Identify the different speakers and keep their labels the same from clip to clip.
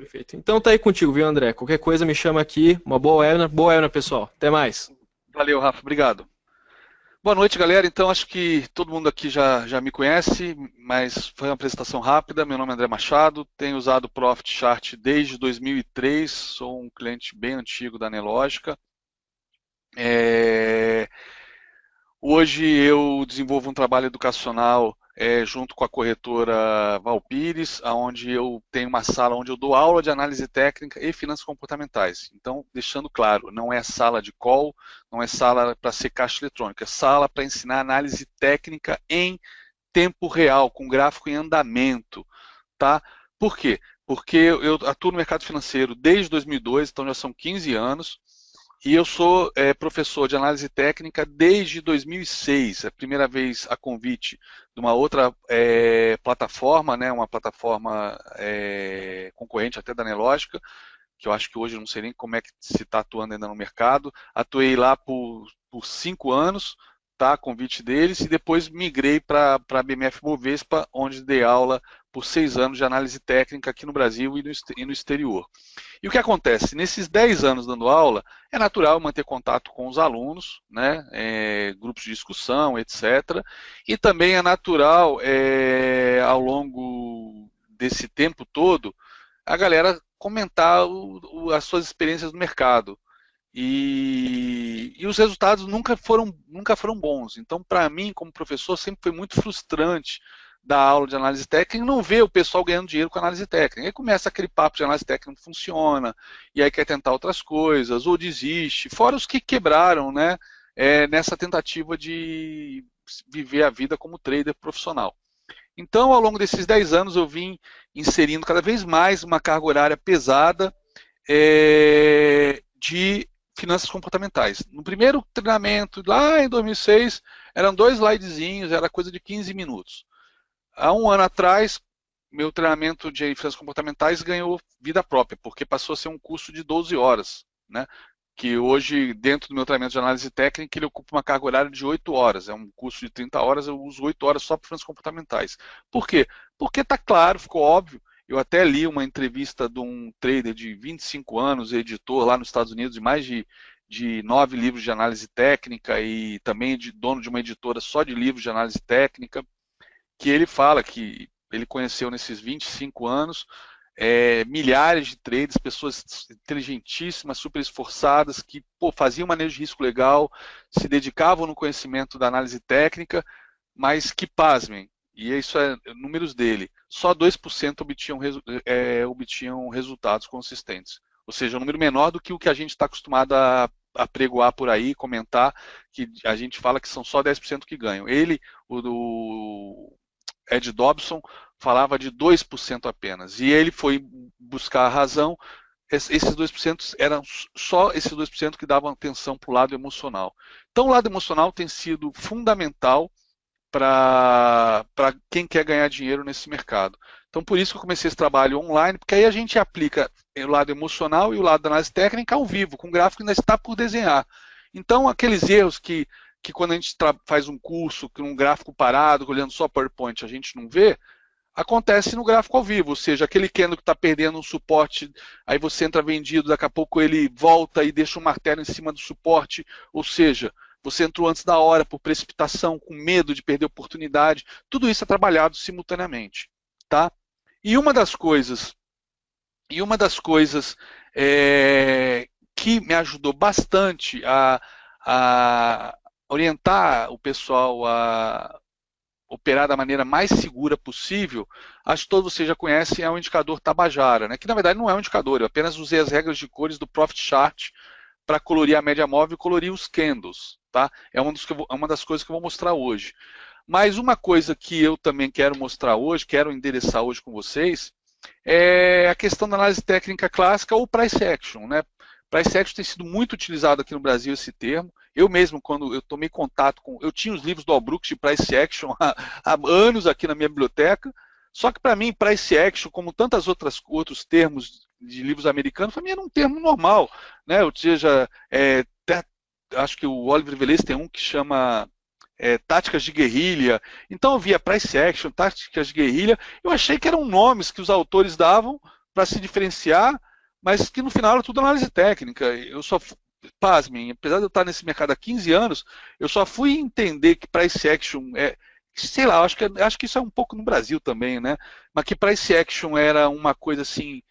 Speaker 1: Perfeito. Então tá aí contigo, viu, André? Qualquer coisa me chama aqui. Uma boa webinar. Boa webinar, pessoal. Até mais.
Speaker 2: Valeu, Rafa, obrigado. Boa noite, galera. Então, acho que todo mundo aqui já me conhece, mas foi uma apresentação rápida. Meu nome é André Machado, tenho usado o Profit Chart desde 2003, sou um cliente bem antigo da Nelogica. É, Hoje eu desenvolvo um trabalho educacional junto com a corretora Valpires, onde eu tenho uma sala onde eu dou aula de análise técnica e finanças comportamentais. Então, deixando claro, não é sala de call, não é sala para ser caixa eletrônica, é sala para ensinar análise técnica em tempo real, com gráfico em andamento, tá? Por quê? Porque eu atuo no mercado financeiro desde 2002, então já são 15 anos, e eu sou professor de análise técnica desde 2006, a primeira vez a convite de uma outra plataforma, né, uma plataforma concorrente até da Nelogica, que eu acho que hoje eu não sei nem como é que se está atuando ainda no mercado. Atuei lá por 5 anos, tá, convite deles, e depois migrei para a BMF Bovespa, onde dei aula por 6 anos de análise técnica aqui no Brasil e no exterior. E o que acontece? Nesses 10 anos dando aula, é natural manter contato com os alunos, né, grupos de discussão, etc. E também é natural, ao longo desse tempo todo, a galera comentar as suas experiências no mercado. E os resultados nunca foram bons. Então, para mim, como professor, sempre foi muito frustrante dar aula de análise técnica e não ver o pessoal ganhando dinheiro com análise técnica. Aí começa aquele papo de análise técnica não funciona, e aí quer tentar outras coisas, ou desiste. Fora os que quebraram, né, nessa tentativa de viver a vida como trader profissional. Então, ao longo desses 10 anos, eu vim inserindo cada vez mais uma carga horária pesada de finanças comportamentais. No primeiro treinamento, lá em 2006, eram 2 slidezinhos, era coisa de 15 minutos. Há um ano atrás, meu treinamento de finanças comportamentais ganhou vida própria, porque passou a ser um curso de 12 horas, né? Que hoje, dentro do meu treinamento de análise técnica, ele ocupa uma carga horária de 8 horas. É um curso de 30 horas, eu uso 8 horas só para finanças comportamentais. Por quê? Porque está claro, ficou óbvio. Eu até li uma entrevista de um trader de 25 anos, editor lá nos Estados Unidos, de mais de 9 livros de análise técnica e também de dono de uma editora só de livros de análise técnica, que ele fala que ele conheceu nesses 25 anos milhares de traders, pessoas inteligentíssimas, super esforçadas, que faziam manejo de risco legal, se dedicavam no conhecimento da análise técnica, mas que, pasmem, e isso é números dele, só 2% obtinham resultados consistentes. Ou seja, um número menor do que o que a gente está acostumado a pregoar por aí, comentar, que a gente fala que são só 10% que ganham. Ele, o Ed Dobson, falava de 2% apenas. E ele foi buscar a razão. Esses 2% eram só esses 2% que davam atenção para o lado emocional. Então, o lado emocional tem sido fundamental para quem quer ganhar dinheiro nesse mercado. Então, por isso que eu comecei esse trabalho online, porque aí a gente aplica o lado emocional e o lado da análise técnica ao vivo, com o gráfico que ainda está por desenhar. Então, aqueles erros que quando a gente faz um curso, com um gráfico parado, olhando só PowerPoint, a gente não vê, acontece no gráfico ao vivo, ou seja, aquele candle que está perdendo um suporte, aí você entra vendido, daqui a pouco ele volta e deixa um martelo em cima do suporte, ou seja, você entrou antes da hora por precipitação, com medo de perder oportunidade, tudo isso é trabalhado simultaneamente, tá? E uma das coisas, e uma das coisas que me ajudou bastante a orientar o pessoal a operar da maneira mais segura possível, acho que todos vocês já conhecem, é o indicador Tabajara, né? Que na verdade não é um indicador, eu apenas usei as regras de cores do Profit Chart para colorir a média móvel e colorir os candles, tá? É uma das coisas que eu vou mostrar hoje. Mas uma coisa que eu também quero mostrar hoje, quero endereçar hoje com vocês, é a questão da análise técnica clássica ou price action, né? Price action tem sido muito utilizado aqui no Brasil esse termo. Eu mesmo, quando eu tomei contato com... Eu tinha os livros do Albrook de price action há anos aqui na minha biblioteca, só que para mim, price action, como tantos outros termos de livros americanos, para mim era um termo normal, né? Ou seja, acho que o Oliver Velez tem um que chama táticas de guerrilha. Então eu via price action, táticas de guerrilha, eu achei que eram nomes que os autores davam para se diferenciar, mas que no final era tudo análise técnica. Eu só, pasmem, apesar de eu estar nesse mercado há 15 anos, eu só fui entender que price action sei lá, acho que isso é um pouco no Brasil também, né? Mas que price action era uma coisa assim,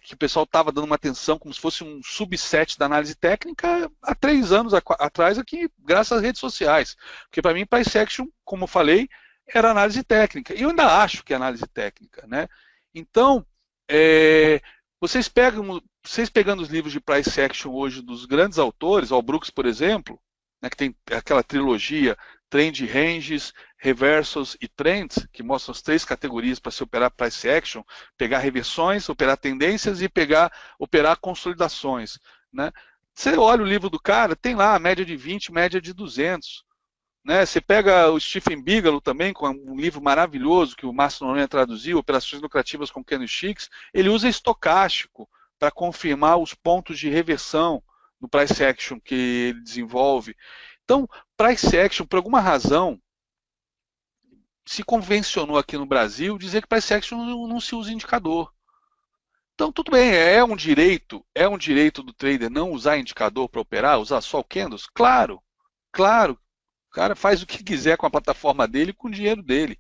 Speaker 2: que o pessoal estava dando uma atenção como se fosse um subset da análise técnica há 3 anos atrás aqui, graças às redes sociais. Porque para mim, price action, como eu falei, era análise técnica. E eu ainda acho que é análise técnica, né? Então, é, vocês pegando os livros de price action hoje dos grandes autores, Al Brooks, por exemplo, né, que tem aquela trilogia Trend Ranges, Reversals e Trends, que mostram as 3 categorias para se operar price action, pegar reversões, operar tendências e operar consolidações, né? Você olha o livro do cara, tem lá a média de 20, média de 200. Né? Você pega o Stephen Bigelow também, com um livro maravilhoso que o Márcio Noronha traduziu, Operações Lucrativas com Candlesticks, ele usa estocástico para confirmar os pontos de reversão no price action que ele desenvolve. Então, price action, por alguma razão, se convencionou aqui no Brasil dizer que price action não se usa indicador. Então, tudo bem, é um direito do trader não usar indicador para operar, usar só o candles? Claro, claro. O cara faz o que quiser com a plataforma dele e com o dinheiro dele.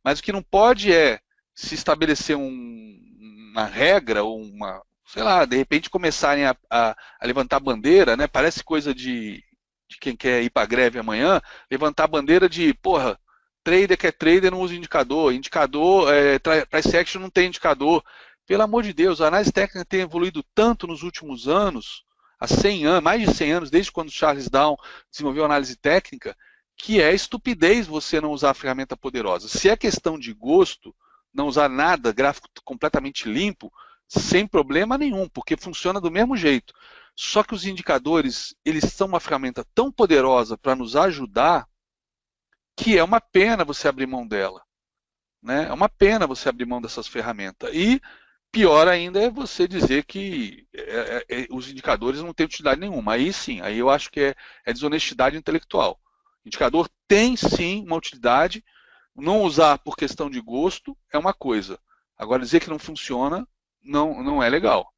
Speaker 2: Mas o que não pode é se estabelecer uma regra ou sei lá, de repente começarem a levantar bandeira, né? Parece coisa de quem quer ir para greve amanhã, levantar bandeira de, porra, trader que é trader não usa indicador, price action não tem indicador. Pelo amor de Deus, a análise técnica tem evoluído tanto nos últimos anos, há 100 anos, mais de 100 anos, desde quando Charles Down desenvolveu a análise técnica, que é estupidez você não usar a ferramenta poderosa. Se é questão de gosto, não usar nada, gráfico completamente limpo, sem problema nenhum, porque funciona do mesmo jeito. Só que os indicadores, eles são uma ferramenta tão poderosa para nos ajudar, que é uma pena você abrir mão dela. Né? É uma pena você abrir mão dessas ferramentas. E pior ainda é você dizer que os indicadores não têm utilidade nenhuma. Aí sim, aí eu acho que é desonestidade intelectual. O indicador tem sim uma utilidade, não usar por questão de gosto é uma coisa. Agora dizer que não funciona não é legal.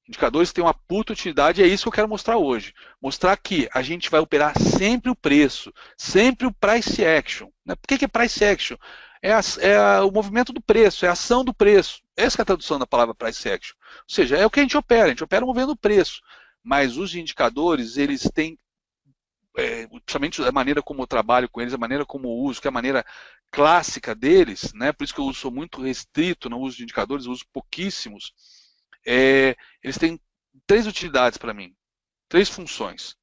Speaker 2: Indicadores têm uma puta utilidade e é isso que eu quero mostrar hoje. Mostrar que a gente vai operar sempre o preço, sempre o price action. Né? Por que é price action? O movimento do preço, é a ação do preço. Essa é a tradução da palavra price action. Ou seja, é o que a gente opera movendo o preço. Mas os indicadores, eles têm, principalmente a maneira como eu trabalho com eles, a maneira como eu uso, que é a maneira clássica deles, né? Por isso que eu sou muito restrito no uso de indicadores, eu uso pouquíssimos. Eles têm 3 utilidades para mim, 3 funções.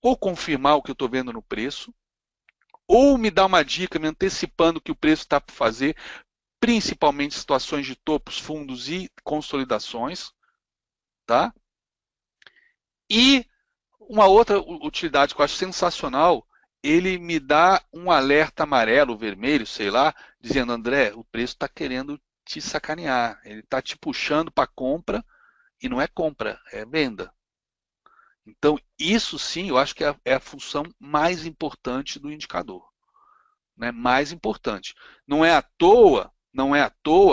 Speaker 2: Ou confirmar o que eu estou vendo no preço, ou me dar uma dica me antecipando o que o preço está por fazer, principalmente situações de topos, fundos e consolidações. Tá? E uma outra utilidade que eu acho sensacional, ele me dá um alerta amarelo, vermelho, sei lá, dizendo, André, o preço está querendo te sacanear, ele está te puxando para compra e não é compra, é venda. Então, isso sim, eu acho que é a função mais importante do indicador. Né? Mais importante. Não é à toa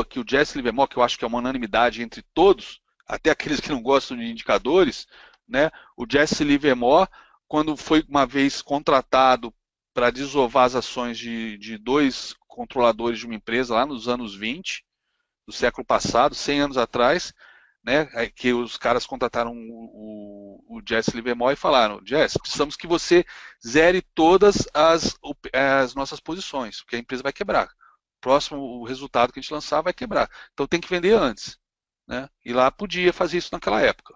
Speaker 2: que o Jesse Livermore, que eu acho que é uma unanimidade entre todos, até aqueles que não gostam de indicadores, né? O Jesse Livermore, quando foi uma vez contratado para desovar as ações de 2 controladores de uma empresa lá nos anos 20, do século passado, 100 anos atrás, né, que os caras contrataram o Jesse Livermore e falaram, Jesse, precisamos que você zere todas as nossas posições, porque a empresa vai quebrar. O resultado que a gente lançar vai quebrar. Então tem que vender antes. Né? E lá podia fazer isso naquela época.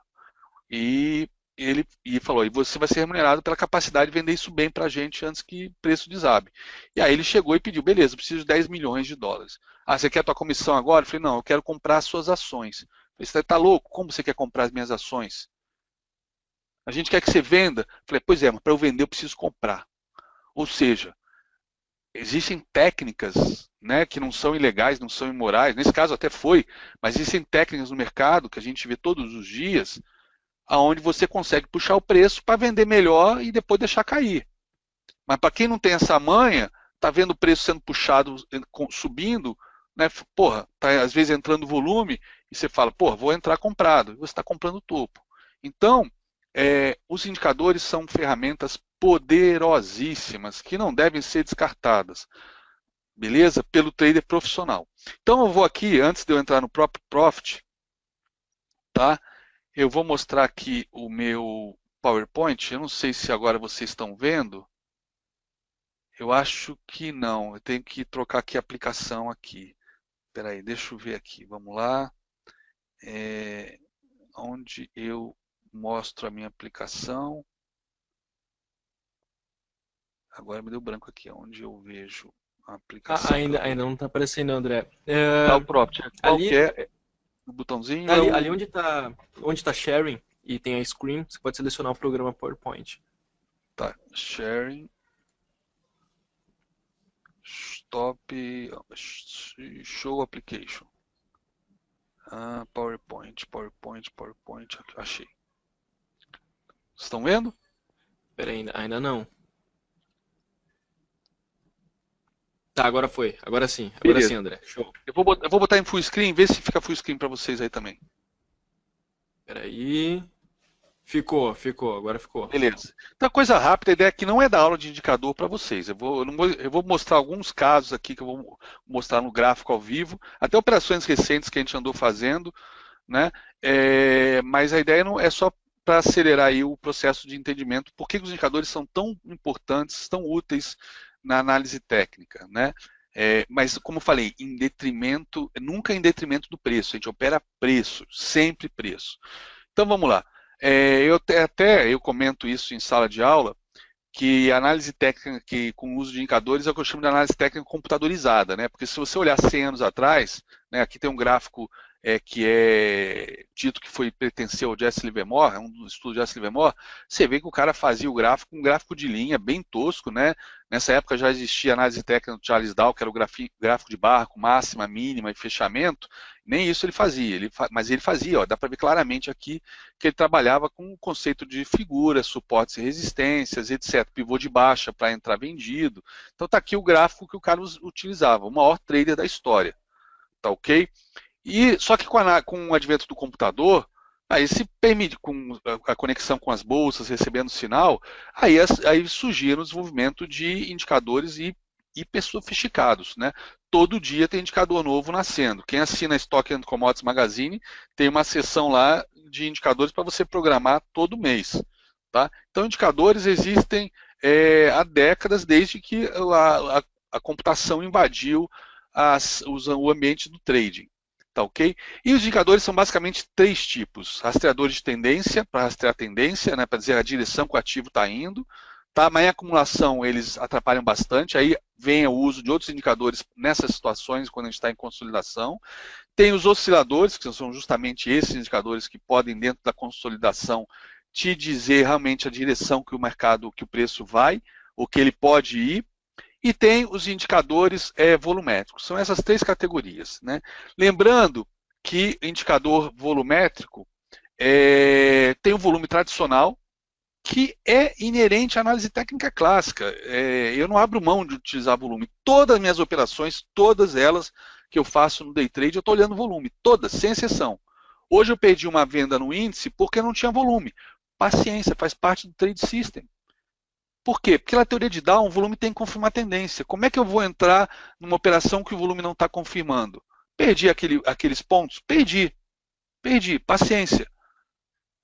Speaker 2: E ele falou, e você vai ser remunerado pela capacidade de vender isso bem para a gente antes que o preço desabe. E aí ele chegou e pediu, beleza, eu preciso de 10 milhões de dólares. Ah, você quer a tua comissão agora? Eu falei, não, eu quero comprar as suas ações. Eu falei, você está louco? Como você quer comprar as minhas ações? A gente quer que você venda. Eu falei, pois é, mas para eu vender eu preciso comprar. Ou seja, existem técnicas, né, que não são ilegais, não são imorais, nesse caso até foi, mas existem técnicas no mercado que a gente vê todos os dias, aonde você consegue puxar o preço para vender melhor e depois deixar cair. Mas para quem não tem essa manha, está vendo o preço sendo puxado, subindo, né? Porra, tá às vezes entrando volume e você fala, porra, vou entrar comprado, e você está comprando topo. Então, os indicadores são ferramentas poderosíssimas que não devem ser descartadas, beleza? Pelo trader profissional. Então eu vou aqui, antes de eu entrar no próprio Profit, tá? Eu vou mostrar aqui o meu PowerPoint. Eu não sei se agora vocês estão vendo. Eu acho que não. Eu tenho que trocar aqui a aplicação aqui. Espera aí, deixa eu ver aqui. Vamos lá. Onde eu mostro a minha aplicação. Agora me deu branco aqui. Onde eu vejo a aplicação que eu
Speaker 1: Ainda,
Speaker 2: estou.
Speaker 1: ainda não tá aparecendo, André.
Speaker 2: Tá o Profit. Qual que
Speaker 1: Ali,
Speaker 2: é? O botãozinho é
Speaker 1: ali
Speaker 2: o.
Speaker 1: onde tá sharing e tem a screen, você pode selecionar o programa PowerPoint.
Speaker 2: Tá, sharing. Stop. Show application. PowerPoint, PowerPoint, PowerPoint. Achei. Estão vendo?
Speaker 1: Pera aí, ainda não. Tá, agora foi. Agora sim. Agora sim,
Speaker 2: Beleza.
Speaker 1: André. Show.
Speaker 2: Eu vou botar em full screen, ver se fica full screen para vocês aí também.
Speaker 1: Pera aí. Ficou. Agora ficou.
Speaker 2: Beleza. Então, coisa rápida, a ideia aqui não é dar aula de indicador para vocês. Eu vou mostrar alguns casos aqui que eu vou mostrar no gráfico ao vivo, até operações recentes que a gente andou fazendo, né? Mas a ideia não é só para acelerar aí o processo de entendimento, por que os indicadores são tão importantes, tão úteis na análise técnica, né? Mas, como eu falei, nunca em detrimento do preço. A gente opera preço, sempre preço. Então, vamos lá. Eu comento isso em sala de aula, que a análise técnica com o uso de indicadores é o que eu chamo de análise técnica computadorizada, né? Porque se você olhar 100 anos atrás, né, aqui tem um gráfico que é dito que pertenceu ao Jesse Livermore, é um dos estudos de Jesse Livermore, você vê que o cara fazia o gráfico, um gráfico de linha bem tosco, né? Nessa época já existia a análise técnica do Charles Dow, que era o gráfico de barra com máxima, mínima e fechamento. Nem isso ele fazia, mas ele fazia, ó, dá para ver claramente aqui que ele trabalhava com o conceito de figuras, suportes e resistências, etc. Pivô de baixa para entrar vendido. Então está aqui o gráfico que o cara utilizava, o maior trader da história. Tá ok? E só que com o advento do computador, aí se permite, com a conexão com as bolsas, recebendo sinal, aí surgiram o desenvolvimento de indicadores hiper sofisticados, né? Todo dia tem indicador novo nascendo. Quem assina Stock and Commodities Magazine tem uma seção lá de indicadores para você programar todo mês, tá? Então, indicadores existem há décadas, desde que a computação invadiu o ambiente do trading. Tá ok? E os indicadores são basicamente três tipos: rastreadores de tendência, para rastrear a tendência, né, para dizer a direção que o ativo está indo. Tá? Mas em acumulação eles atrapalham bastante, aí vem o uso de outros indicadores nessas situações, quando a gente está em consolidação. Tem os osciladores, que são justamente esses indicadores que podem, dentro da consolidação, te dizer realmente a direção que o mercado, que o preço vai, ou que ele pode ir. E tem os indicadores volumétricos. São essas três categorias, né? Lembrando que indicador volumétrico tem o volume tradicional, que é inerente à análise técnica clássica. Eu não abro mão de utilizar volume. Todas as minhas operações, todas elas que eu faço no day trade, eu estou olhando volume. Todas, sem exceção. Hoje eu perdi uma venda no índice porque não tinha volume. Paciência, faz parte do trade system. Por quê? Porque na teoria de Down, o volume tem que confirmar a tendência. Como é que eu vou entrar numa operação que o volume não está confirmando? Perdi aqueles pontos? Perdi, paciência.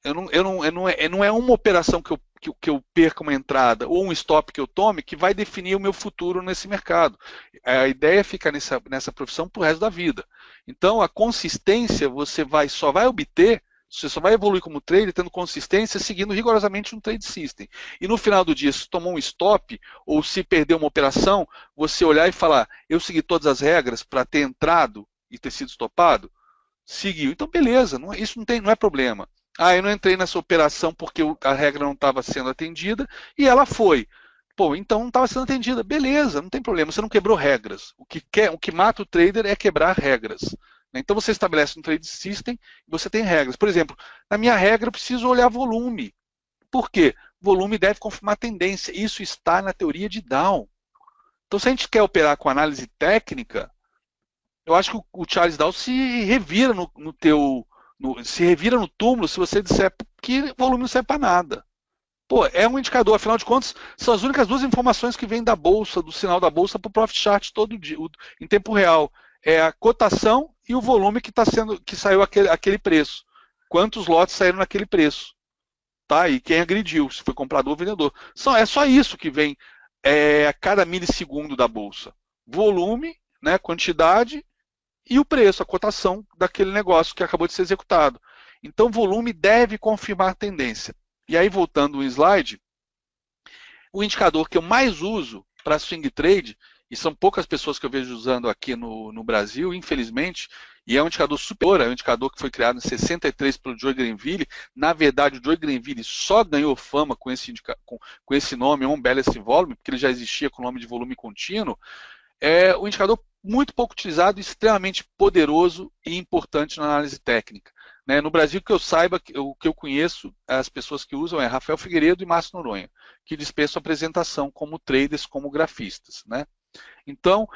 Speaker 2: Não é uma operação que eu perca uma entrada ou um stop que eu tome que vai definir o meu futuro nesse mercado. A ideia é ficar nessa profissão para o resto da vida. Então, a consistência você só vai evoluir como trader tendo consistência, seguindo rigorosamente um trade system. E no final do dia, se tomou um stop ou se perdeu uma operação, você olhar e falar: eu segui todas as regras para ter entrado e ter sido stopado? Seguiu. Então, beleza, isso não é problema. Eu não entrei nessa operação porque a regra não estava sendo atendida e ela foi. Pô, então não estava sendo atendida. Beleza, não tem problema, você não quebrou regras. O que mata o trader é quebrar regras. Então você estabelece um trade system e você tem regras. Por exemplo, na minha regra eu preciso olhar volume. Por quê? Volume deve confirmar tendência. Isso está na teoria de Down. Então se a gente quer operar com análise técnica, eu acho que o Charles Dow se revira se revira no túmulo se você disser que volume não serve para nada. Pô, é um indicador, afinal de contas, são as únicas duas informações que vêm da bolsa, do sinal da bolsa para o Profit Chart todo dia, em tempo real. É a cotação e o volume que saiu aquele preço. Quantos lotes saíram naquele preço? Tá? E quem agrediu, se foi comprador ou vendedor. É só isso que vem a cada milissegundo da bolsa. Volume, né, quantidade e o preço, a cotação daquele negócio que acabou de ser executado. Então, volume deve confirmar a tendência. E aí, voltando um slide, o indicador que eu mais uso para swing trade, e são poucas pessoas que eu vejo usando aqui no Brasil, infelizmente, e é um indicador superior, é um indicador que foi criado em 63 pelo Joe Grenville. Na verdade, o Joe Grenville só ganhou fama com esse nome, On Balance Volume, porque ele já existia com o nome de volume contínuo. É um indicador muito pouco utilizado, extremamente poderoso e importante na análise técnica. Né? No Brasil, que eu saiba, o que eu conheço, as pessoas que usam é Rafael Figueiredo e Márcio Noronha, que dispensam apresentação como traders, como grafistas, né? Então,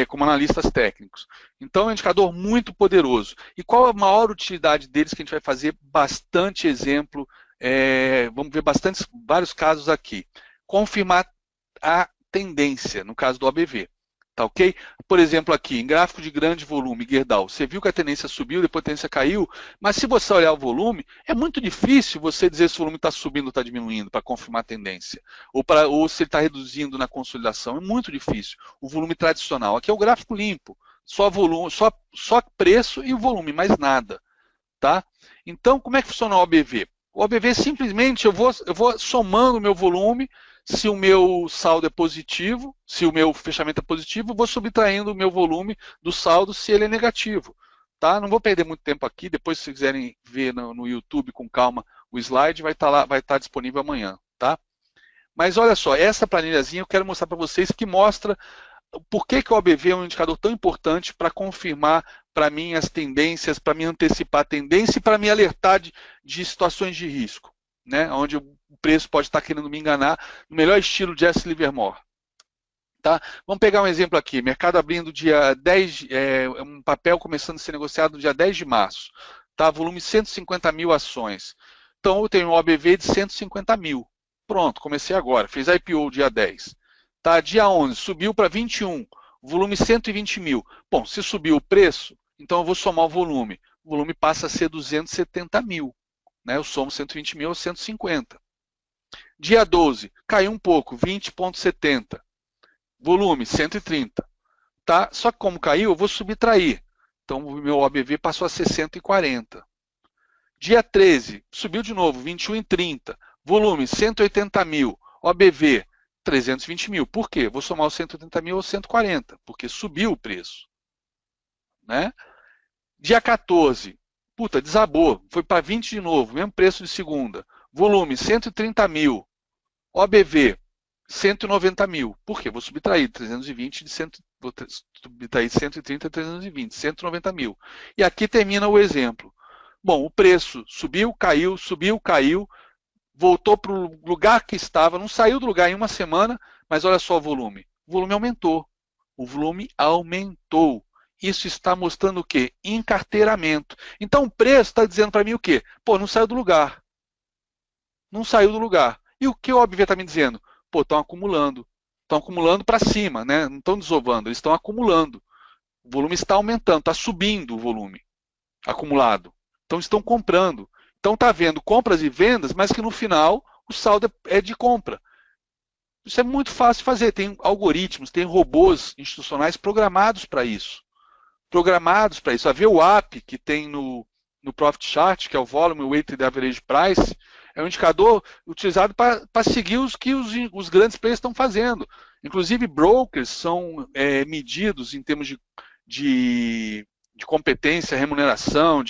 Speaker 2: como analistas técnicos. Então, é um indicador muito poderoso. E qual a maior utilidade deles, que a gente vai fazer bastante exemplo, vamos ver vários casos aqui. Confirmar a tendência, no caso do OBV. Tá ok? Por exemplo, aqui, em gráfico de grande volume, Gerdau, você viu que a tendência subiu, depois a tendência caiu, mas se você olhar o volume, é muito difícil você dizer se o volume está subindo ou está diminuindo para confirmar a tendência, ou se ele está reduzindo na consolidação, é muito difícil. O volume tradicional, aqui é o gráfico limpo, só volume, só preço e o volume, mais nada. Tá? Então, como é que funciona o OBV? O OBV simplesmente eu vou somando o meu volume. Se o meu saldo é positivo, se o meu fechamento é positivo, eu vou subtraindo o meu volume do saldo se ele é negativo. Tá? Não vou perder muito tempo aqui, depois se quiserem ver no YouTube com calma o slide, vai estar lá, vai estar disponível amanhã. Tá? Mas olha só, essa planilhazinha eu quero mostrar para vocês que mostra por que o OBV é um indicador tão importante para confirmar para mim as tendências, para me antecipar a tendência e para me alertar de situações de risco, né? Onde o preço pode estar querendo me enganar, no melhor estilo Jesse Livermore. Tá? Vamos pegar um exemplo aqui, mercado abrindo dia 10, um papel começando a ser negociado no dia 10 de março, tá? Volume 150 mil ações. Então eu tenho um OBV de 150 mil. Pronto, comecei agora, fez IPO dia 10. Tá? Dia 11, subiu para 21, volume 120 mil. Bom, se subiu o preço, então eu vou somar o volume. O volume passa a ser 270 mil. Né? Eu somo 120 mil a 150. Dia 12, caiu um pouco, 20,70. Volume, 130. Tá? Só que como caiu, eu vou subtrair. Então o meu OBV passou a ser 140. Dia 13, subiu de novo, 21,30. Volume, 180 mil. OBV, 320 mil. Por quê? Vou somar os 180 mil aos 140, porque subiu o preço. Né? Dia 14, puta, desabou. Foi para 20 de novo, mesmo preço de segunda. Volume, 130 mil. OBV, 190 mil. Por quê? Vou subtrair 320 de 100, vou subtrair 130 a 320, 190 mil. E aqui termina o exemplo. Bom, o preço subiu, caiu, voltou para o lugar que estava, não saiu do lugar em uma semana, mas olha só o volume. O volume aumentou. O volume aumentou. Isso está mostrando o quê? Encarteiramento. Então o preço está dizendo para mim o quê? Pô, não saiu do lugar. Não saiu do lugar. E o que o OBV está me dizendo? Pô, estão acumulando. Estão acumulando para cima, né? Não estão desovando, eles estão acumulando. O volume está aumentando, está subindo o volume acumulado. Então estão comprando. Então está havendo compras e vendas, mas que no final o saldo é de compra. Isso é muito fácil de fazer. Tem algoritmos, tem robôs institucionais programados para isso. Programados para isso. A VWAP, que tem no Profit Chart, que é o Volume Weighted Average Price, é um indicador utilizado para seguir os que os grandes players estão fazendo. Inclusive, brokers são medidos em termos de competência, remuneração,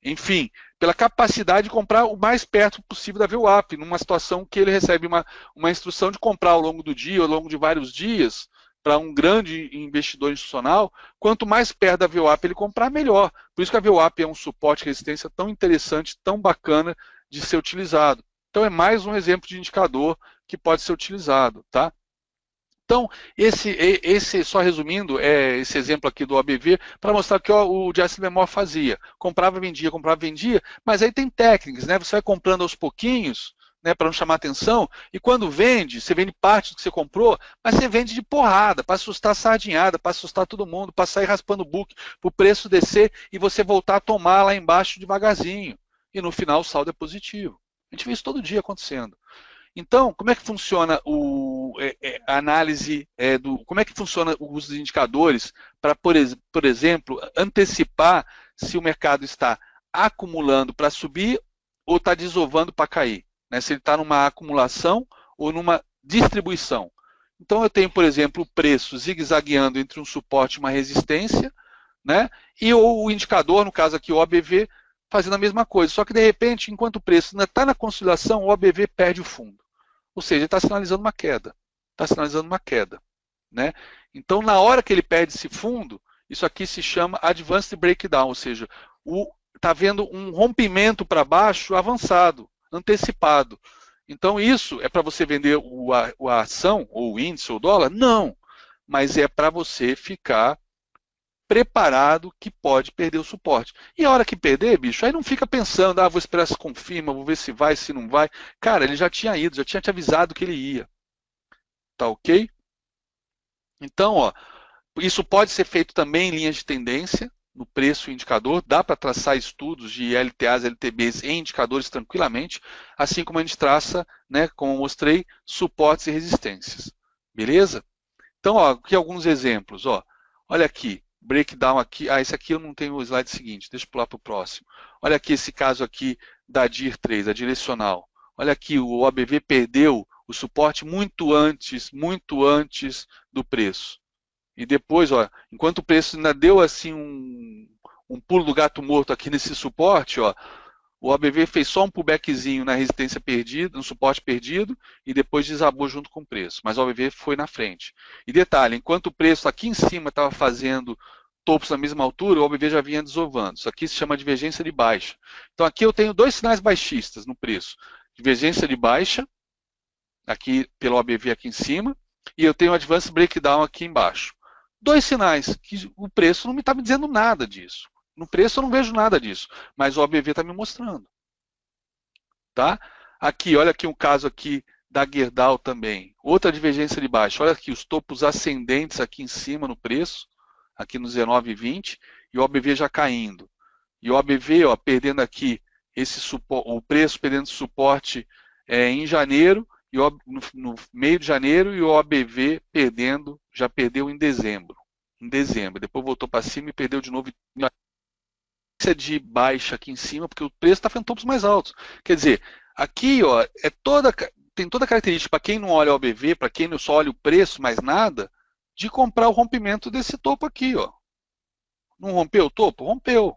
Speaker 2: enfim, pela capacidade de comprar o mais perto possível da VWAP, numa situação que ele recebe uma instrução de comprar ao longo do dia, ao longo de vários dias, para um grande investidor institucional. Quanto mais perto da VWAP ele comprar, melhor. Por isso que a VWAP é um suporte de resistência tão interessante, tão bacana de ser utilizado. Então é mais um exemplo de indicador que pode ser utilizado. Tá? Então, só resumindo, esse exemplo aqui do OBV, para mostrar que o Jesse Livermore fazia. Comprava, vendia, mas aí tem técnicas, né? Você vai comprando aos pouquinhos, né, para não chamar atenção, e quando vende, você vende parte do que você comprou, mas você vende de porrada, para assustar a sardinhada, para assustar todo mundo, para sair raspando o book, para o preço descer e você voltar a tomar lá embaixo devagarzinho. E no final o saldo é positivo. A gente vê isso todo dia acontecendo. Então, como é que funciona a análise como é que funciona o uso dos indicadores para, por exemplo, antecipar se o mercado está acumulando para subir ou está desovando para cair, né? Se ele está numa acumulação ou numa distribuição. Então, eu tenho, por exemplo, o preço zigue-zagueando entre um suporte e uma resistência, né? E o indicador, no caso aqui o OBV, fazendo a mesma coisa. Só que, de repente, enquanto o preço ainda está na consolidação, o OBV perde o fundo. Ou seja, ele está sinalizando uma queda. Está sinalizando uma queda, né? Então, na hora que ele perde esse fundo, isso aqui se chama Advanced Breakdown, ou seja, está havendo um rompimento para baixo avançado, antecipado. Então, isso é para você vender a ação, ou o índice, ou o dólar? Não. Mas é para você ficar preparado que pode perder o suporte. E a hora que perder, bicho, aí não fica pensando, vou esperar se confirma, vou ver se vai, se não vai. Cara, ele já tinha ido, já tinha te avisado que ele ia. Tá ok? Então, ó, isso pode ser feito também em linhas de tendência, no preço e indicador. Dá para traçar estudos de LTAs, LTBs em indicadores tranquilamente, assim como a gente traça, né, como eu mostrei, suportes e resistências. Beleza? Então, ó, aqui alguns exemplos. Ó. Olha aqui. Breakdown aqui, esse aqui eu não tenho o slide seguinte, deixa eu pular para o próximo. Olha aqui esse caso aqui da DIR 3, a direcional. Olha aqui, o OBV perdeu o suporte muito antes do preço. E depois, ó, enquanto o preço ainda deu assim um pulo do gato morto aqui nesse suporte, ó, o OBV fez só um pullbackzinho na resistência perdida, no suporte perdido, e depois desabou junto com o preço. Mas o OBV foi na frente. E detalhe, enquanto o preço aqui em cima estava fazendo topos na mesma altura, o OBV já vinha desovando. Isso aqui se chama divergência de baixa. Então aqui eu tenho dois sinais baixistas no preço. Divergência de baixa, aqui pelo OBV aqui em cima, e eu tenho o Advanced Breakdown aqui embaixo. Dois sinais, que o preço não me está me dizendo nada disso. No preço eu não vejo nada disso, mas o OBV está me mostrando. Tá? Aqui, olha aqui um caso aqui da Gerdau também. Outra divergência de baixa. Olha aqui os topos ascendentes aqui em cima no preço, aqui no 19,20, e o OBV já caindo. E o OBV, ó, perdendo aqui o preço perdendo suporte em janeiro, e no meio de janeiro, e o OBV já perdeu em dezembro. Depois voltou para cima e perdeu de novo de baixa aqui em cima, porque o preço está fazendo topos mais altos. Quer dizer, aqui ó, tem toda a característica, para quem não olha o OBV, para quem só olha o preço, mais nada, de comprar o rompimento desse topo aqui. Ó. Não rompeu o topo? Rompeu.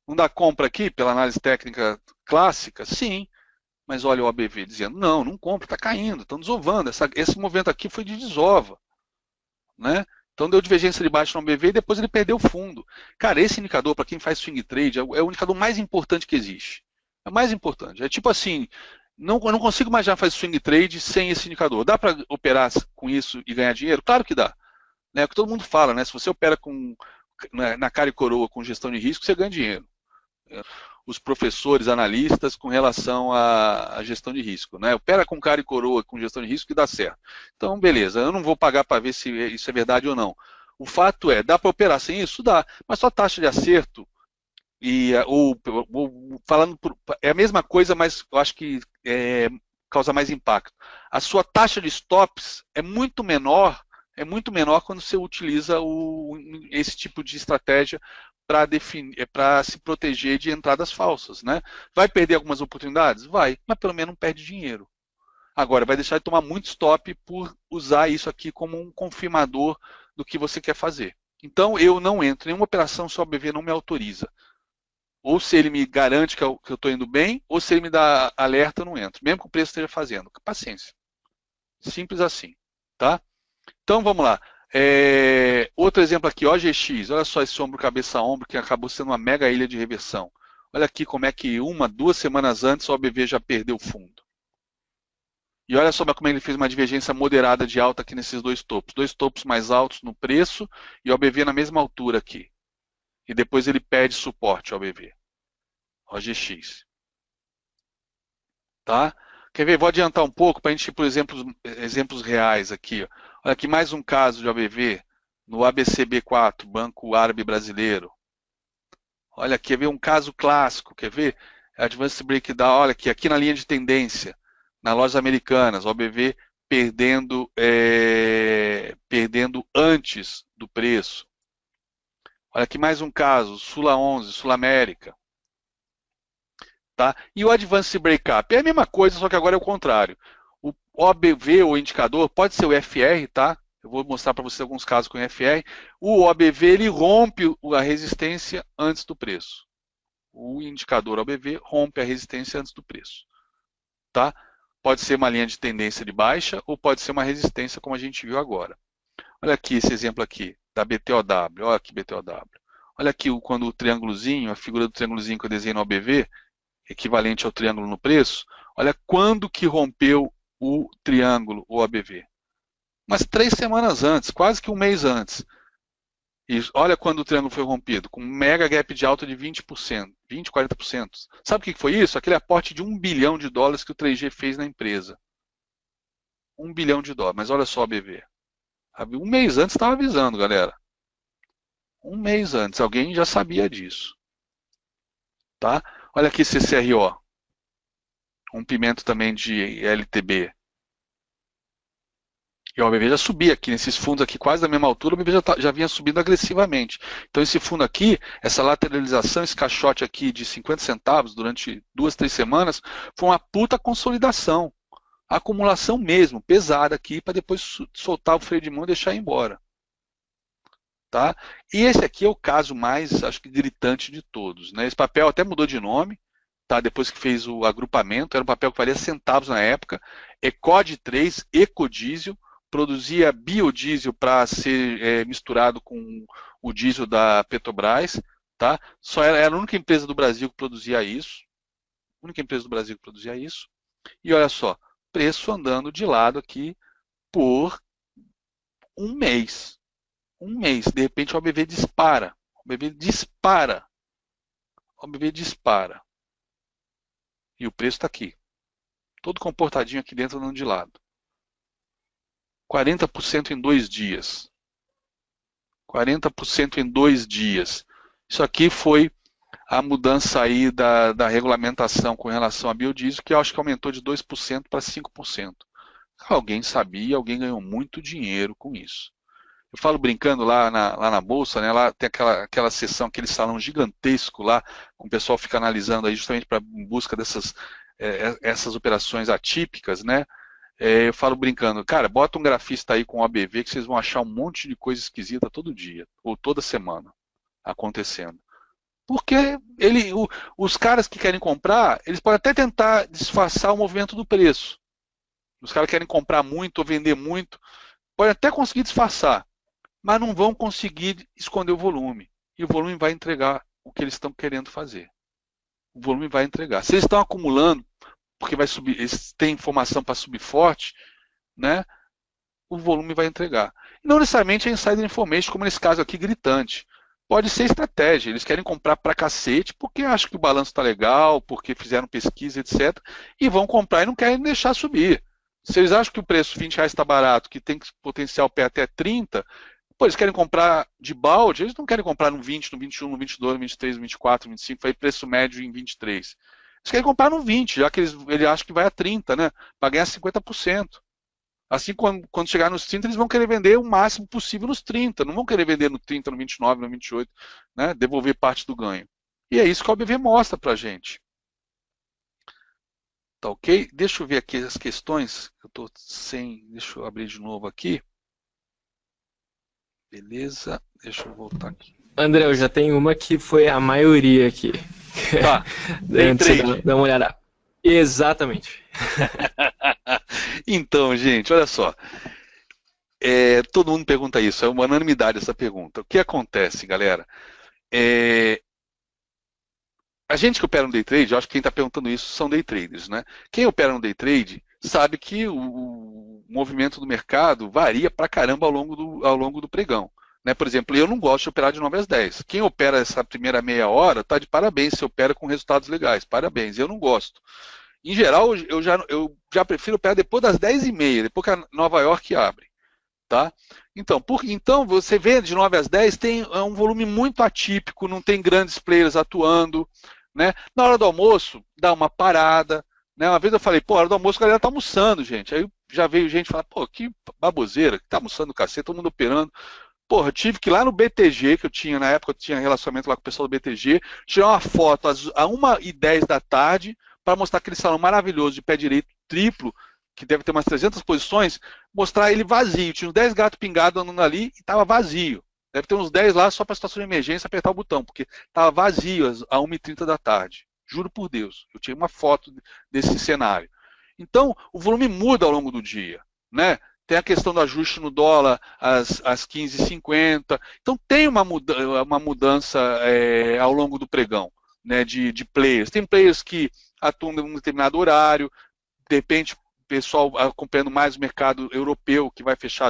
Speaker 2: Não dá compra aqui pela análise técnica clássica? Sim. Mas olha o OBV dizendo, não compra, está caindo, estão desovando. Esse movimento aqui foi de desova. Né? Então deu divergência de baixa no OBV e depois ele perdeu o fundo. Cara, esse indicador, para quem faz swing trade, é o indicador mais importante que existe. É o mais importante. É tipo assim, eu não consigo mais já fazer swing trade sem esse indicador. Dá para operar com isso e ganhar dinheiro? Claro que dá. Né? É o que todo mundo fala, né? Se você opera na cara e coroa com gestão de risco, você ganha dinheiro. Os professores, analistas com relação à gestão de risco. Né? Opera com cara e coroa com gestão de risco e dá certo. Então, beleza, eu não vou pagar para ver se isso é verdade ou não. O fato é, dá para operar sem isso? Dá, mas sua taxa de acerto, é a mesma coisa, mas eu acho que causa mais impacto. A sua taxa de stops é muito menor quando você utiliza esse tipo de estratégia para se proteger de entradas falsas. Né? Vai perder algumas oportunidades? Vai, mas pelo menos não perde dinheiro. Agora, vai deixar de tomar muito stop por usar isso aqui como um confirmador do que você quer fazer. Então, eu não entro em nenhuma operação se o OBV não me autoriza. Ou se ele me garante que eu estou indo bem, ou se ele me dá alerta, eu não entro. Mesmo que o preço esteja fazendo. Paciência. Simples assim. Tá? Então, vamos lá. Outro exemplo aqui, OGX, olha só esse ombro cabeça a ombro que acabou sendo uma mega ilha de reversão. Olha aqui como é que 2 semanas antes o OBV já perdeu fundo. E olha só como ele fez uma divergência moderada de alta aqui nesses dois topos mais altos no preço e o OBV na mesma altura aqui. E depois ele perde suporte ao OBV, OGX. Tá? Quer ver? Vou adiantar um pouco para a gente ir por exemplos reais aqui. Ó. Olha aqui mais um caso de OBV no ABCB4, Banco Árabe Brasileiro. Olha aqui, quer ver um caso clássico, quer ver? Advanced Breakdown, olha aqui na linha de tendência, nas lojas americanas, OBV perdendo antes do preço. Olha aqui mais um caso, Sula 11, Sul América. Tá? E o Advanced Breakup é a mesma coisa, só que agora é o contrário. O OBV, o indicador, pode ser o FR, tá? Eu vou mostrar para vocês alguns casos com o FR. O OBV ele rompe a resistência antes do preço. O indicador OBV rompe a resistência antes do preço. Tá? Pode ser uma linha de tendência de baixa ou pode ser uma resistência como a gente viu agora. Olha aqui esse exemplo aqui, da BTOW. Olha aqui BTOW. Olha aqui quando o triângulozinho, a figura do triângulozinho que eu desenhei no OBV, equivalente ao triângulo no preço, olha quando que rompeu o triângulo, o OBV. Umas 3 semanas antes, quase que um mês antes. E olha quando o triângulo foi rompido, com um mega gap de alta de 20%, 20%, 40%. Sabe o que foi isso? Aquele aporte de $1 bilhão que o 3G fez na empresa. $1 bilhão. Mas olha só o OBV. Um mês antes estava avisando, galera. Um mês antes, alguém já sabia disso. Tá? Olha aqui CCRO. Rompimento também de LTB. E o OBV já subia aqui, nesses fundos aqui quase da mesma altura, o OBV já vinha subindo agressivamente. Então esse fundo aqui, essa lateralização, esse caixote aqui de 50 centavos durante 2, 3 semanas, foi uma puta consolidação. Acumulação mesmo, pesada aqui, para depois soltar o freio de mão e deixar ir embora. Tá? E esse aqui é o caso mais, acho que, gritante de todos. Né? Esse papel até mudou de nome, tá? Depois que fez o agrupamento, era um papel que valia centavos na época, ECOD 3, Ecodiesel, produzia biodiesel para ser misturado com o diesel da Petrobras, tá? Era a única empresa do Brasil que produzia isso, única empresa do Brasil que produzia isso, e olha só, preço andando de lado aqui por um mês, de repente o OBV dispara, e o preço está aqui, todo comportadinho aqui dentro andando de lado. 40% em 2 dias. 40% em 2 dias. Isso aqui foi a mudança aí da regulamentação com relação a biodiesel, que eu acho que aumentou de 2% para 5%. Alguém sabia, alguém ganhou muito dinheiro com isso. Eu falo brincando lá na Bolsa, né, lá tem aquela sessão, aquele salão gigantesco lá, com o pessoal fica analisando aí justamente para busca essas operações atípicas, né? Eu falo brincando, cara, bota um grafista aí com OBV que vocês vão achar um monte de coisa esquisita todo dia, ou toda semana, acontecendo. Porque os caras que querem comprar, eles podem até tentar disfarçar o movimento do preço. Os caras querem comprar muito ou vender muito, podem até conseguir disfarçar, mas não vão conseguir esconder o volume. E o volume vai entregar o que eles estão querendo fazer. O volume vai entregar. Se eles estão acumulando, porque vai subir, eles têm informação para subir forte, né? O volume vai entregar. E não necessariamente é insider information, como nesse caso aqui, gritante. Pode ser estratégia, eles querem comprar pra cacete porque acham que o balanço está legal, porque fizeram pesquisa, etc. E vão comprar e não querem deixar subir. Se eles acham que o preço R$ 20 está barato, que tem potencial pé até 30, pô, eles querem comprar de balde, eles não querem comprar no 20, no 21, no 22, no 23, no 24, no 25, foi preço médio em 23. Eles querem comprar no 20, já que ele acha que vai a 30, né? Para ganhar 50%. Assim, quando chegar nos 30, eles vão querer vender o máximo possível nos 30. Não vão querer vender no 30, no 29, no 28, né? Devolver parte do ganho. E é isso que o OBV mostra para a gente. Tá ok? Deixa eu ver aqui as questões. Eu estou sem... Deixa eu abrir de novo aqui. Beleza. Deixa eu voltar aqui.
Speaker 1: André, eu já tenho uma que foi a maioria aqui.
Speaker 2: Tá. Day trade.
Speaker 1: Dá uma olhada. Exatamente.
Speaker 2: Então, gente, olha só. Todo mundo pergunta isso, é uma unanimidade essa pergunta. O que acontece, galera? A gente que opera no day trade, eu acho que quem está perguntando isso são day traders, né? Quem opera no day trade sabe que o movimento do mercado varia pra caramba ao longo do pregão. Né? Por exemplo, eu não gosto de operar de 9 às 10. Quem opera essa primeira meia hora está de parabéns, se opera com resultados legais, parabéns. Eu não gosto. Em geral, eu já prefiro operar depois das 10h30, depois que a Nova York abre. Tá? Então, você vê de 9 às 10, é um volume muito atípico, não tem grandes players atuando. Né? Na hora do almoço, dá uma parada. Né? Uma vez eu falei, pô, hora do almoço a galera tá almoçando, gente. Aí já veio gente falar, pô, que baboseira, que tá almoçando do cacete, todo mundo operando. Porra, eu tive que ir lá no BTG, que eu tinha, na época eu tinha relacionamento lá com o pessoal do BTG, tirar uma foto às 1h10 da tarde, para mostrar aquele salão maravilhoso de pé direito triplo, que deve ter umas 300 posições, mostrar ele vazio. Tinha uns 10 gatos pingados andando ali e estava vazio. Deve ter uns 10 lá só para situação de emergência apertar o botão, porque estava vazio às 1h30 da tarde. Juro por Deus, eu tinha uma foto desse cenário. Então, o volume muda ao longo do dia, né? Tem a questão do ajuste no dólar às 15h50. Então, tem uma mudança ao longo do pregão, né, de players. Tem players que atuam em um determinado horário, de repente, o pessoal acompanhando mais o mercado europeu, que vai fechar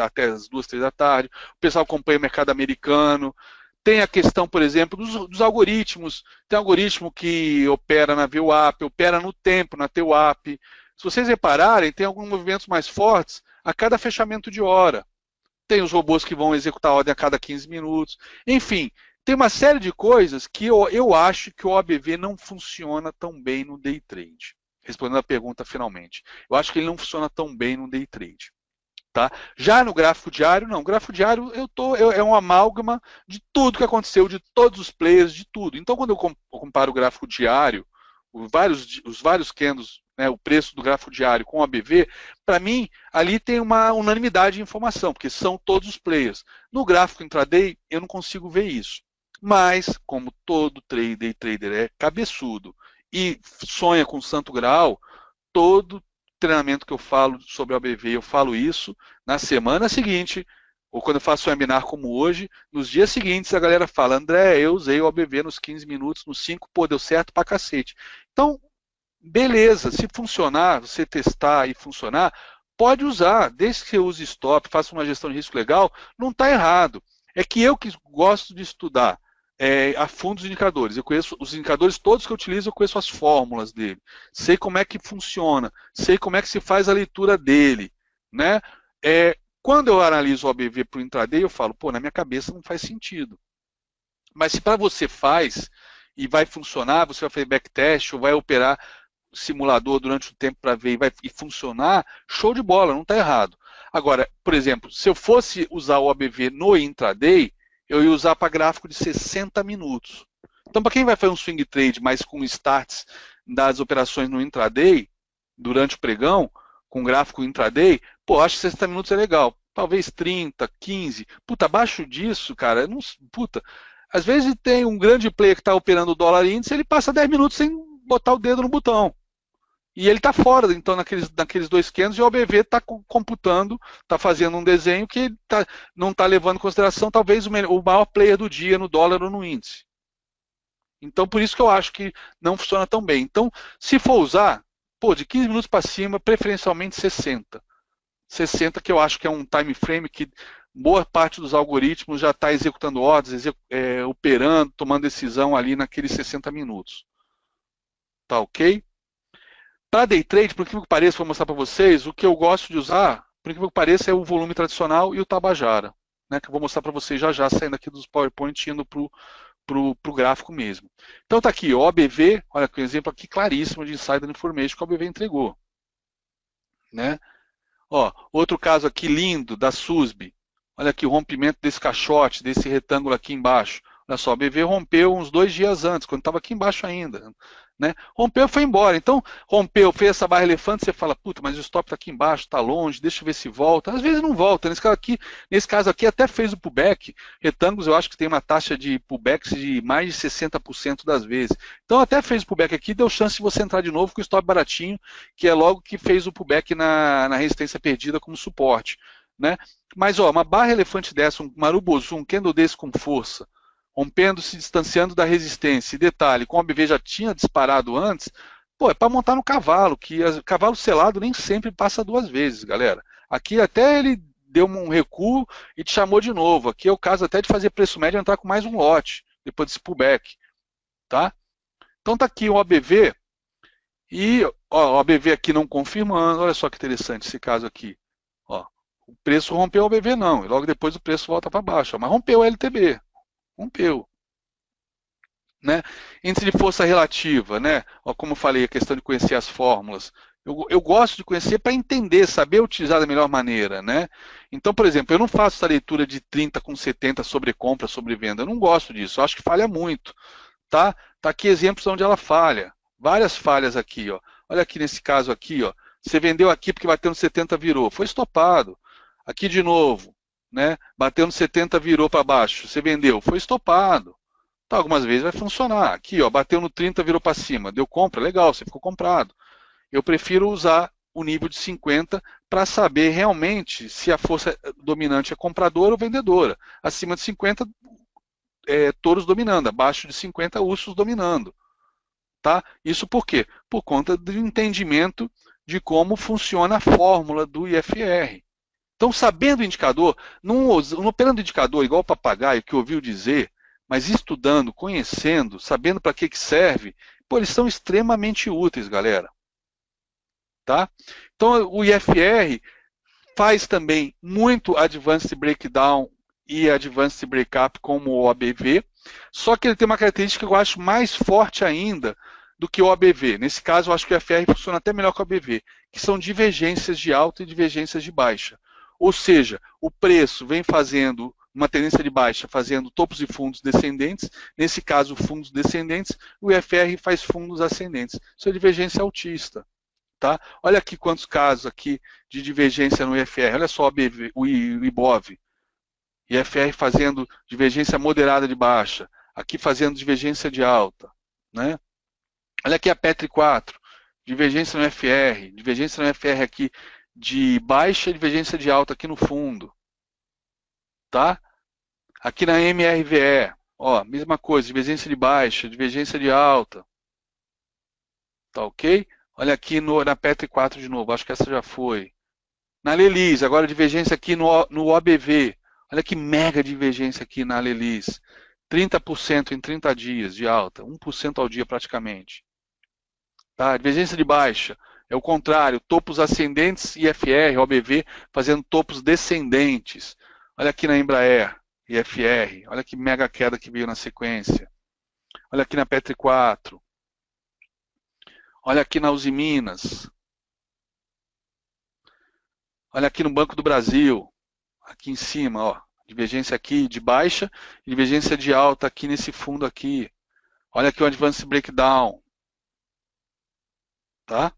Speaker 2: até as 2, 3 da tarde. O pessoal acompanha o mercado americano. Tem a questão, por exemplo, dos algoritmos. Tem algoritmo que opera na VWAP, opera no tempo, na TWAP. Se vocês repararem, tem alguns movimentos mais fortes a cada fechamento de hora. Tem os robôs que vão executar a ordem a cada 15 minutos. Enfim, tem uma série de coisas que eu acho que o OBV não funciona tão bem no day trade. Respondendo a pergunta finalmente. Eu acho que ele não funciona tão bem no day trade. Tá? Já no gráfico diário, não. O gráfico diário é um amálgama de tudo que aconteceu, de todos os players, de tudo. Então, quando eu comparo o gráfico diário, os vários candles, né, o preço do gráfico diário com o ABV, para mim, ali tem uma unanimidade de informação, porque são todos os players. No gráfico intraday, eu não consigo ver isso. Mas, como todo day trader é cabeçudo e sonha com santo grau, todo treinamento que eu falo sobre o ABV, eu falo isso na semana seguinte, ou quando eu faço um webinar como hoje, nos dias seguintes a galera fala, André, eu usei o ABV nos 15 minutos, nos 5, pô, deu certo pra cacete. Então, beleza, se funcionar, você testar e funcionar, pode usar, desde que você use stop, faça uma gestão de risco legal, não está errado. É que eu que gosto de estudar a fundo os indicadores. Eu conheço os indicadores todos que eu utilizo, eu conheço as fórmulas dele. Sei como é que funciona, sei como é que se faz a leitura dele. Né? Quando eu analiso o ABV para o intraday, eu falo, pô, na minha cabeça não faz sentido. Mas se para você faz e vai funcionar, você vai fazer backtest ou vai operar simulador durante o tempo para ver e funcionar, show de bola, não está errado. Agora, por exemplo, se eu fosse usar o ABV no intraday, eu ia usar para gráfico de 60 minutos. Então, para quem vai fazer um swing trade, mas com starts das operações no intraday, durante o pregão, com gráfico intraday, pô, acho que 60 minutos é legal. Talvez 30, 15. Puta, abaixo disso, cara, não, puta. Às vezes tem um grande player que está operando o dólar índice, ele passa 10 minutos sem botar o dedo no botão. E ele está fora, então, naqueles 2 candles, e o OBV está computando, está fazendo um desenho que não está levando em consideração, talvez, o maior player do dia no dólar ou no índice. Então, por isso que eu acho que não funciona tão bem. Então, se for usar, pô, de 15 minutos para cima, preferencialmente 60. 60, que eu acho que é um time frame que boa parte dos algoritmos já está executando ordens, operando, tomando decisão ali naqueles 60 minutos. Tá ok? Para day trade, por incrível que pareça, vou mostrar para vocês, o que eu gosto de usar, por incrível que pareça, é o volume tradicional e o Tabajara, né, que eu vou mostrar para vocês já, saindo aqui dos PowerPoint e indo para o gráfico mesmo. Então está aqui, o OBV, olha que exemplo aqui claríssimo de Insider Information que o OBV entregou. Né? Ó, outro caso aqui lindo, da SUSB. Olha aqui o rompimento desse caixote, desse retângulo aqui embaixo. Olha só, o BV rompeu uns 2 dias antes, quando estava aqui embaixo ainda. Né? Rompeu e foi embora. Então, rompeu, fez essa barra elefante, você fala, puta, mas o stop está aqui embaixo, está longe, deixa eu ver se volta. Às vezes não volta. Nesse caso aqui até fez o pullback. Retângulos eu acho que tem uma taxa de pullbacks de mais de 60% das vezes. Então até fez o pullback aqui, deu chance de você entrar de novo com o stop baratinho, que é logo que fez o pullback na resistência perdida como suporte. Né? Mas ó, uma barra elefante dessa, um marubozu, um candle desse com força, rompendo, se distanciando da resistência. E detalhe, como o BV já tinha disparado antes, Pô, é para montar no cavalo, que cavalo selado nem sempre passa 2 vezes, galera. Aqui até ele deu um recuo e te chamou de novo. Aqui é o caso até de fazer preço médio e entrar com mais um lote, depois desse pullback, tá? Então tá aqui o OBV, e ó, o OBV aqui não confirmando, olha só que interessante esse caso aqui. Ó, o preço rompeu o OBV não, e logo depois o preço volta para baixo, ó, mas rompeu o LTB, rompeu. Né? Índice de força relativa, né? Ó, como eu falei, a questão de conhecer as fórmulas. Eu gosto de conhecer para entender, saber utilizar da melhor maneira, né? Então, por exemplo, eu não faço essa leitura de 30 com 70 sobre compra, sobre venda. Eu não gosto disso, eu acho que falha muito. Tá? Tá aqui exemplos onde ela falha. Várias falhas aqui, ó. Olha aqui nesse caso aqui, ó. Você vendeu aqui porque bateu no 70, virou. Foi estopado. Aqui de novo, né? Bateu no 70, virou para baixo. Você vendeu. Foi estopado. Tá, algumas vezes vai funcionar. Aqui, ó, bateu no 30, virou para cima. Deu compra, legal, você ficou comprado. Eu prefiro usar o nível de 50 para saber realmente se a força dominante é compradora ou vendedora. Acima de 50, touros dominando. Abaixo de 50, ursos dominando. Tá? Isso por quê? Por conta do entendimento de como funciona a fórmula do IFR. Então, sabendo o indicador, não operando o indicador igual o papagaio que ouviu dizer, mas estudando, conhecendo, sabendo para que serve, pô, eles são extremamente úteis, galera. Tá? Então, o IFR faz também muito Advanced Breakdown e Advanced Breakup como o OBV, só que ele tem uma característica que eu acho mais forte ainda do que o OBV. Nesse caso, eu acho que o IFR funciona até melhor que o OBV, que são divergências de alta e divergências de baixa. Ou seja, o preço vem fazendo uma tendência de baixa, fazendo topos e fundos descendentes. Nesse caso, fundos descendentes, o IFR faz fundos ascendentes. Isso é divergência altista. Tá? Olha aqui quantos casos aqui de divergência no IFR. Olha só o IBOV. IFR fazendo divergência moderada de baixa. Aqui fazendo divergência de alta. Né? Olha aqui a Petri 4. Divergência no IFR. Divergência no IFR aqui de baixa e divergência de alta aqui no fundo. Tá? Aqui na MRVE. Ó, mesma coisa. Divergência de baixa, divergência de alta. Tá ok? Olha aqui na Petri 4 de novo, acho que essa já foi. Na Lelis, agora divergência aqui no OBV. Olha que mega divergência aqui na Lelis. 30% em 30 dias de alta, 1% ao dia praticamente. Tá? Divergência de baixa, é o contrário, topos ascendentes IFR, OBV, fazendo topos descendentes. Olha aqui na Embraer, IFR, olha que mega queda que veio na sequência. Olha aqui na Petri 4. Olha aqui na Uzi Minas. Olha aqui no Banco do Brasil. Aqui em cima, ó. Divergência aqui de baixa e divergência de alta aqui nesse fundo aqui. Olha aqui o Advanced Breakdown. Tá?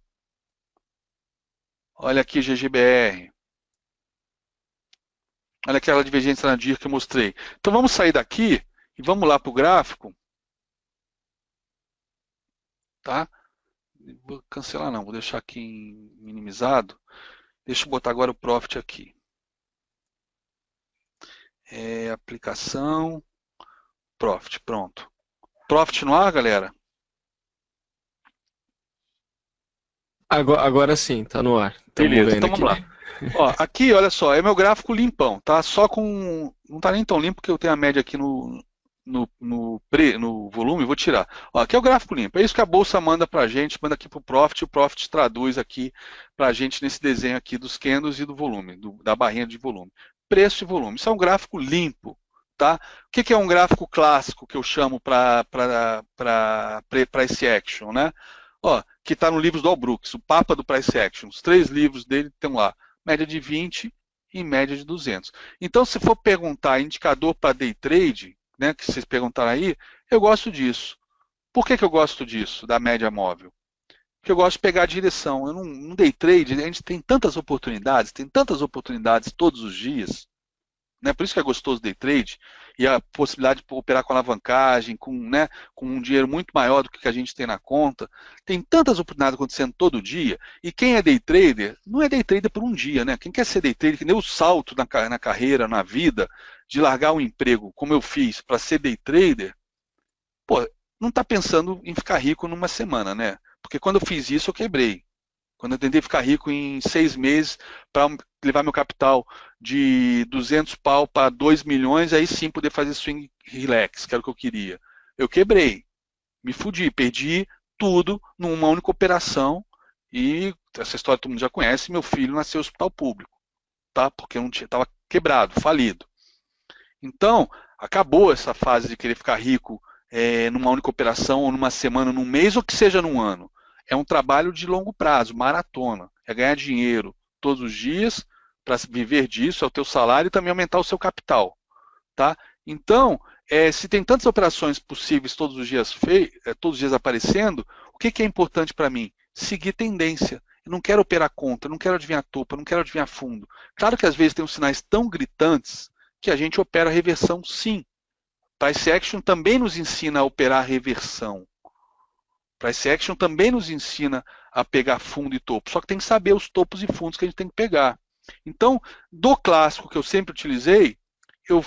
Speaker 2: Olha aqui o GGBR. Olha aquela divergência na DIR que eu mostrei. Então vamos sair daqui e vamos lá para o gráfico. Tá? Vou cancelar não, vou deixar aqui em minimizado. Deixa eu botar agora o Profit aqui. Aplicação, Profit, pronto. Profit no ar, galera?
Speaker 1: Agora sim, tá no ar.
Speaker 2: Beleza, então vamos lá. Ó, aqui, olha só, é meu gráfico limpão, tá? Só com... Não tá nem tão limpo porque eu tenho a média aqui no volume, vou tirar. Ó, aqui é o gráfico limpo, é isso que a bolsa manda pra gente, manda aqui pro Profit, o Profit traduz aqui pra gente nesse desenho aqui dos candles e do volume, da barrinha de volume. Preço e volume, isso é um gráfico limpo, tá? O que é um gráfico clássico que eu chamo para price action, né? Ó, que está no livro do Al Brooks, o Papa do Price Action, os 3 livros dele estão lá, média de 20 e média de 200. Então, se for perguntar indicador para day trade, né, que vocês perguntaram aí, eu gosto disso. Por que eu gosto disso, da média móvel? Porque eu gosto de pegar a direção. Eu não day trade, a gente tem tantas oportunidades todos os dias, né? Por isso que é gostoso day trade, e a possibilidade de operar com alavancagem, com um dinheiro muito maior do que a gente tem na conta. Tem tantas oportunidades acontecendo todo dia, e quem é day trader, não é day trader por um dia, né? Quem quer ser day trader, que deu o salto na carreira, na vida, de largar um emprego, como eu fiz, para ser day trader, pô, não está pensando em ficar rico numa semana, né? Porque quando eu fiz isso, eu quebrei. Quando eu tentei ficar rico em 6 meses para levar meu capital de 200 pau para 2 milhões, aí sim poder fazer swing relax, que era o que eu queria. Eu quebrei, me fudi, perdi tudo numa única operação e essa história todo mundo já conhece, meu filho nasceu no hospital público, tá? Porque eu não tinha, estava quebrado, falido. Então, acabou essa fase de querer ficar rico numa única operação, ou numa semana, num mês, ou que seja num ano. É um trabalho de longo prazo, maratona. É ganhar dinheiro todos os dias para viver disso, é o teu salário e também aumentar o seu capital. Tá? Então, se tem tantas operações possíveis todos os dias, todos os dias aparecendo, o que é importante para mim? Seguir tendência. Eu não quero operar contra, eu não quero adivinhar topo, eu não quero adivinhar fundo. Claro que às vezes tem uns sinais tão gritantes que a gente opera reversão sim. Price Action também nos ensina a operar reversão. Price Action também nos ensina a pegar fundo e topo. Só que tem que saber os topos e fundos que a gente tem que pegar. Então, do clássico que eu sempre utilizei, eu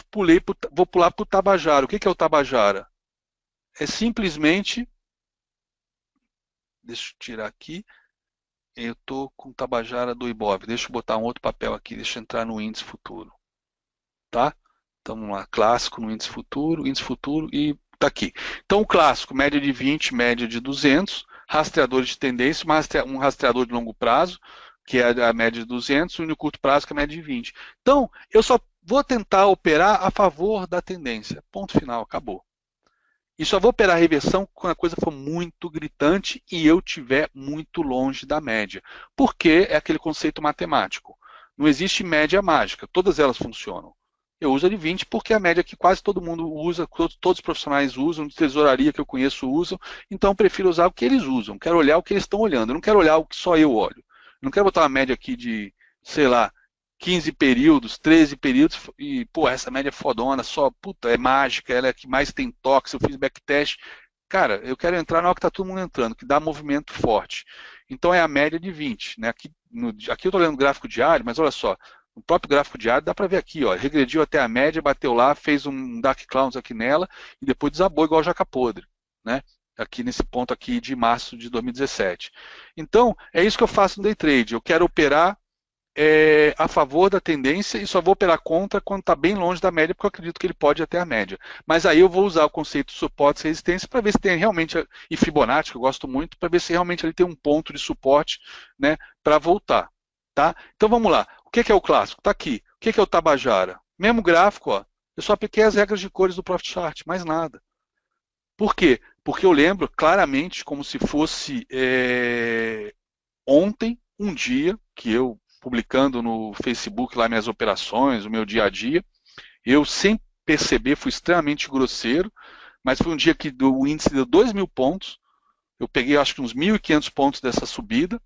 Speaker 2: vou pular para o Tabajara. O que é o Tabajara? É simplesmente... Deixa eu tirar aqui. Eu estou com o Tabajara do Ibov. Deixa eu botar um outro papel aqui. Deixa eu entrar no índice futuro. Tá? Então, vamos lá. Clássico no índice futuro e está aqui. Então, o clássico, média de 20, média de 200, rastreadores de tendência, um rastreador de longo prazo, que é a média de 200, e um de curto prazo, que é a média de 20. Então, eu só vou tentar operar a favor da tendência. Ponto final, acabou. E só vou operar a reversão quando a coisa for muito gritante e eu estiver muito longe da média. Porque é aquele conceito matemático. Não existe média mágica, todas elas funcionam. Eu uso a de 20 porque é a média que quase todo mundo usa, todos os profissionais usam, de tesouraria que eu conheço usam, então eu prefiro usar o que eles usam, quero olhar o que eles estão olhando, eu não quero olhar o que só eu olho. Eu não quero botar uma média aqui de, sei lá, 15 períodos, 13 períodos, e, pô, essa média é fodona, só, puta, é mágica, ela é a que mais tem toque, eu fiz backtest. Cara, eu quero entrar na hora que está todo mundo entrando, que dá movimento forte. Então é a média de 20. Né? Aqui eu estou olhando o gráfico diário, mas olha só, no próprio gráfico diário dá para ver aqui, ó, regrediu até a média, bateu lá, fez um Dark Clouds aqui nela, e depois desabou igual jaca podre. Né? Aqui nesse ponto aqui de março de 2017. Então, é isso que eu faço no Day Trade. Eu quero operar a favor da tendência e só vou operar contra quando está bem longe da média, porque eu acredito que ele pode ir até a média. Mas aí eu vou usar o conceito de suporte e resistência para ver se tem realmente, e Fibonacci, que eu gosto muito, para ver se realmente ele tem um ponto de suporte, né, para voltar. Tá? Então vamos lá. O que é o clássico? Está aqui. O que é o Tabajara? Mesmo gráfico, ó, eu só apliquei as regras de cores do Profit Chart, mais nada. Por quê? Porque eu lembro claramente como se fosse ontem, um dia, que eu publicando no Facebook lá minhas operações, o meu dia a dia. Eu, sem perceber, fui extremamente grosseiro, mas foi um dia que o índice deu 2.000 pontos. Eu peguei, acho que uns 1.500 pontos dessa subida.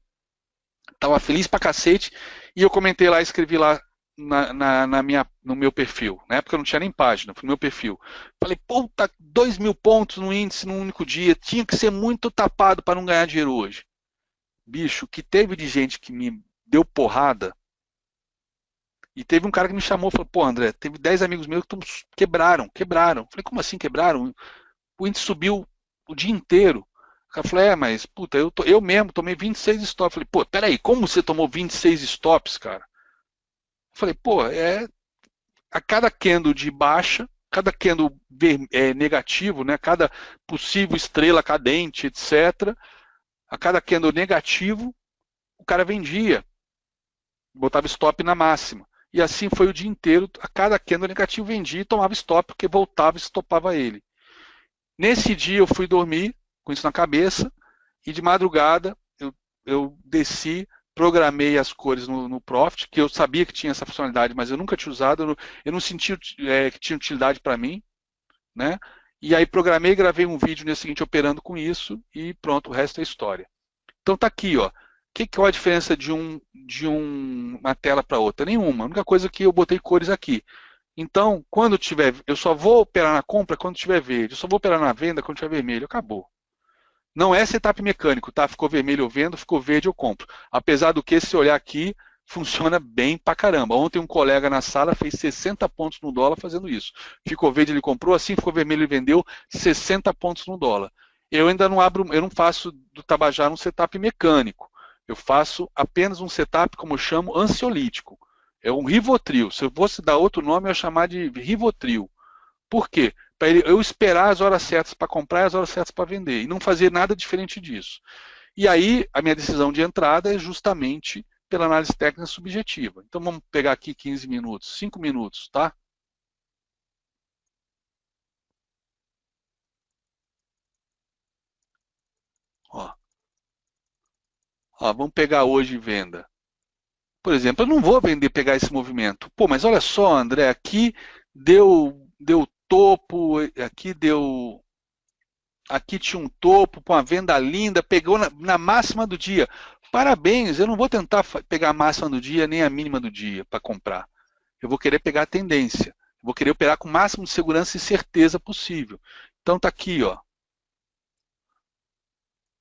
Speaker 2: Estava feliz pra cacete. E eu comentei lá, escrevi lá no meu perfil. Na época eu não tinha nem página, foi no meu perfil. Falei, puta, 2.000 pontos no índice num único dia. Tinha que ser muito tapado para não ganhar dinheiro hoje. Bicho, que teve de gente que me deu porrada. E teve um cara que me chamou e falou, pô, André, teve 10 amigos meus que quebraram. Falei, como assim quebraram? O índice subiu o dia inteiro. O cara falou, mas, puta, eu mesmo tomei 26 stops. Falei, pô, peraí, como você tomou 26 stops, cara? Falei, pô, a cada candle de baixa, cada candle negativo, né, cada possível estrela cadente, etc., a cada candle negativo, o cara vendia. Botava stop na máxima. E assim foi o dia inteiro, a cada candle negativo vendia e tomava stop, porque voltava e estopava ele. Nesse dia eu fui dormir, com isso na cabeça, e de madrugada eu desci, programei as cores no Profit, que eu sabia que tinha essa funcionalidade, mas eu nunca tinha usado, eu não sentia que tinha utilidade para mim, né? E aí programei, gravei um vídeo no dia seguinte operando com isso, e pronto, o resto é história. Então tá aqui, ó. Qual a diferença de uma tela para outra? Nenhuma. A única coisa é que eu botei cores aqui. Então, quando tiver, eu só vou operar na compra quando tiver verde. Eu só vou operar na venda quando tiver vermelho. Acabou. Não é setup mecânico, tá? Ficou vermelho eu vendo, ficou verde eu compro. Apesar do que, se olhar aqui, funciona bem pra caramba. Ontem um colega na sala fez 60 pontos no dólar fazendo isso. Ficou verde ele comprou, assim ficou vermelho ele vendeu 60 pontos no dólar. Eu ainda não abro, eu não faço do Tabajara um setup mecânico. Eu faço apenas um setup, como eu chamo, ansiolítico. É um Rivotril. Se eu fosse dar outro nome, eu ia chamar de Rivotril. Por quê? Para eu esperar as horas certas para comprar e as horas certas para vender. E não fazer nada diferente disso. E aí, a minha decisão de entrada é justamente pela análise técnica subjetiva. Então, vamos pegar aqui 15 minutos, 5 minutos, tá? Ó. Ó, vamos pegar hoje venda. Por exemplo, eu não vou vender, pegar esse movimento. Pô, mas olha só, André, aqui deu topo, aqui tinha um topo com uma venda linda, pegou na máxima do dia. Parabéns, eu não vou tentar pegar a máxima do dia nem a mínima do dia para comprar. Eu vou querer pegar a tendência. Eu vou querer operar com o máximo de segurança e certeza possível. Então tá aqui, ó.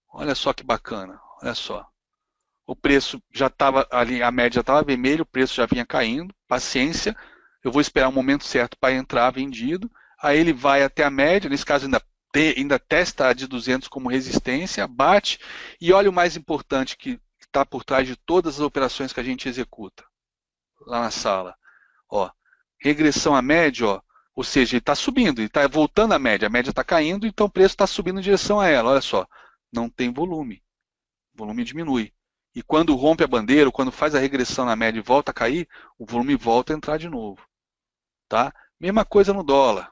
Speaker 2: Olha só que bacana, olha só. O preço já estava ali, a média estava vermelha, o preço já vinha caindo, paciência, eu vou esperar o momento certo para entrar vendido, aí ele vai até a média, nesse caso ainda testa a de 200 como resistência, bate, e olha o mais importante que está por trás de todas as operações que a gente executa, lá na sala. Ó, regressão à média, ó, ou seja, ele está subindo, ele está voltando à média, a média está caindo, então o preço está subindo em direção a ela, olha só, não tem volume, o volume diminui. E quando rompe a bandeira, ou quando faz a regressão na média e volta a cair, o volume volta a entrar de novo. Tá? Mesma coisa no dólar.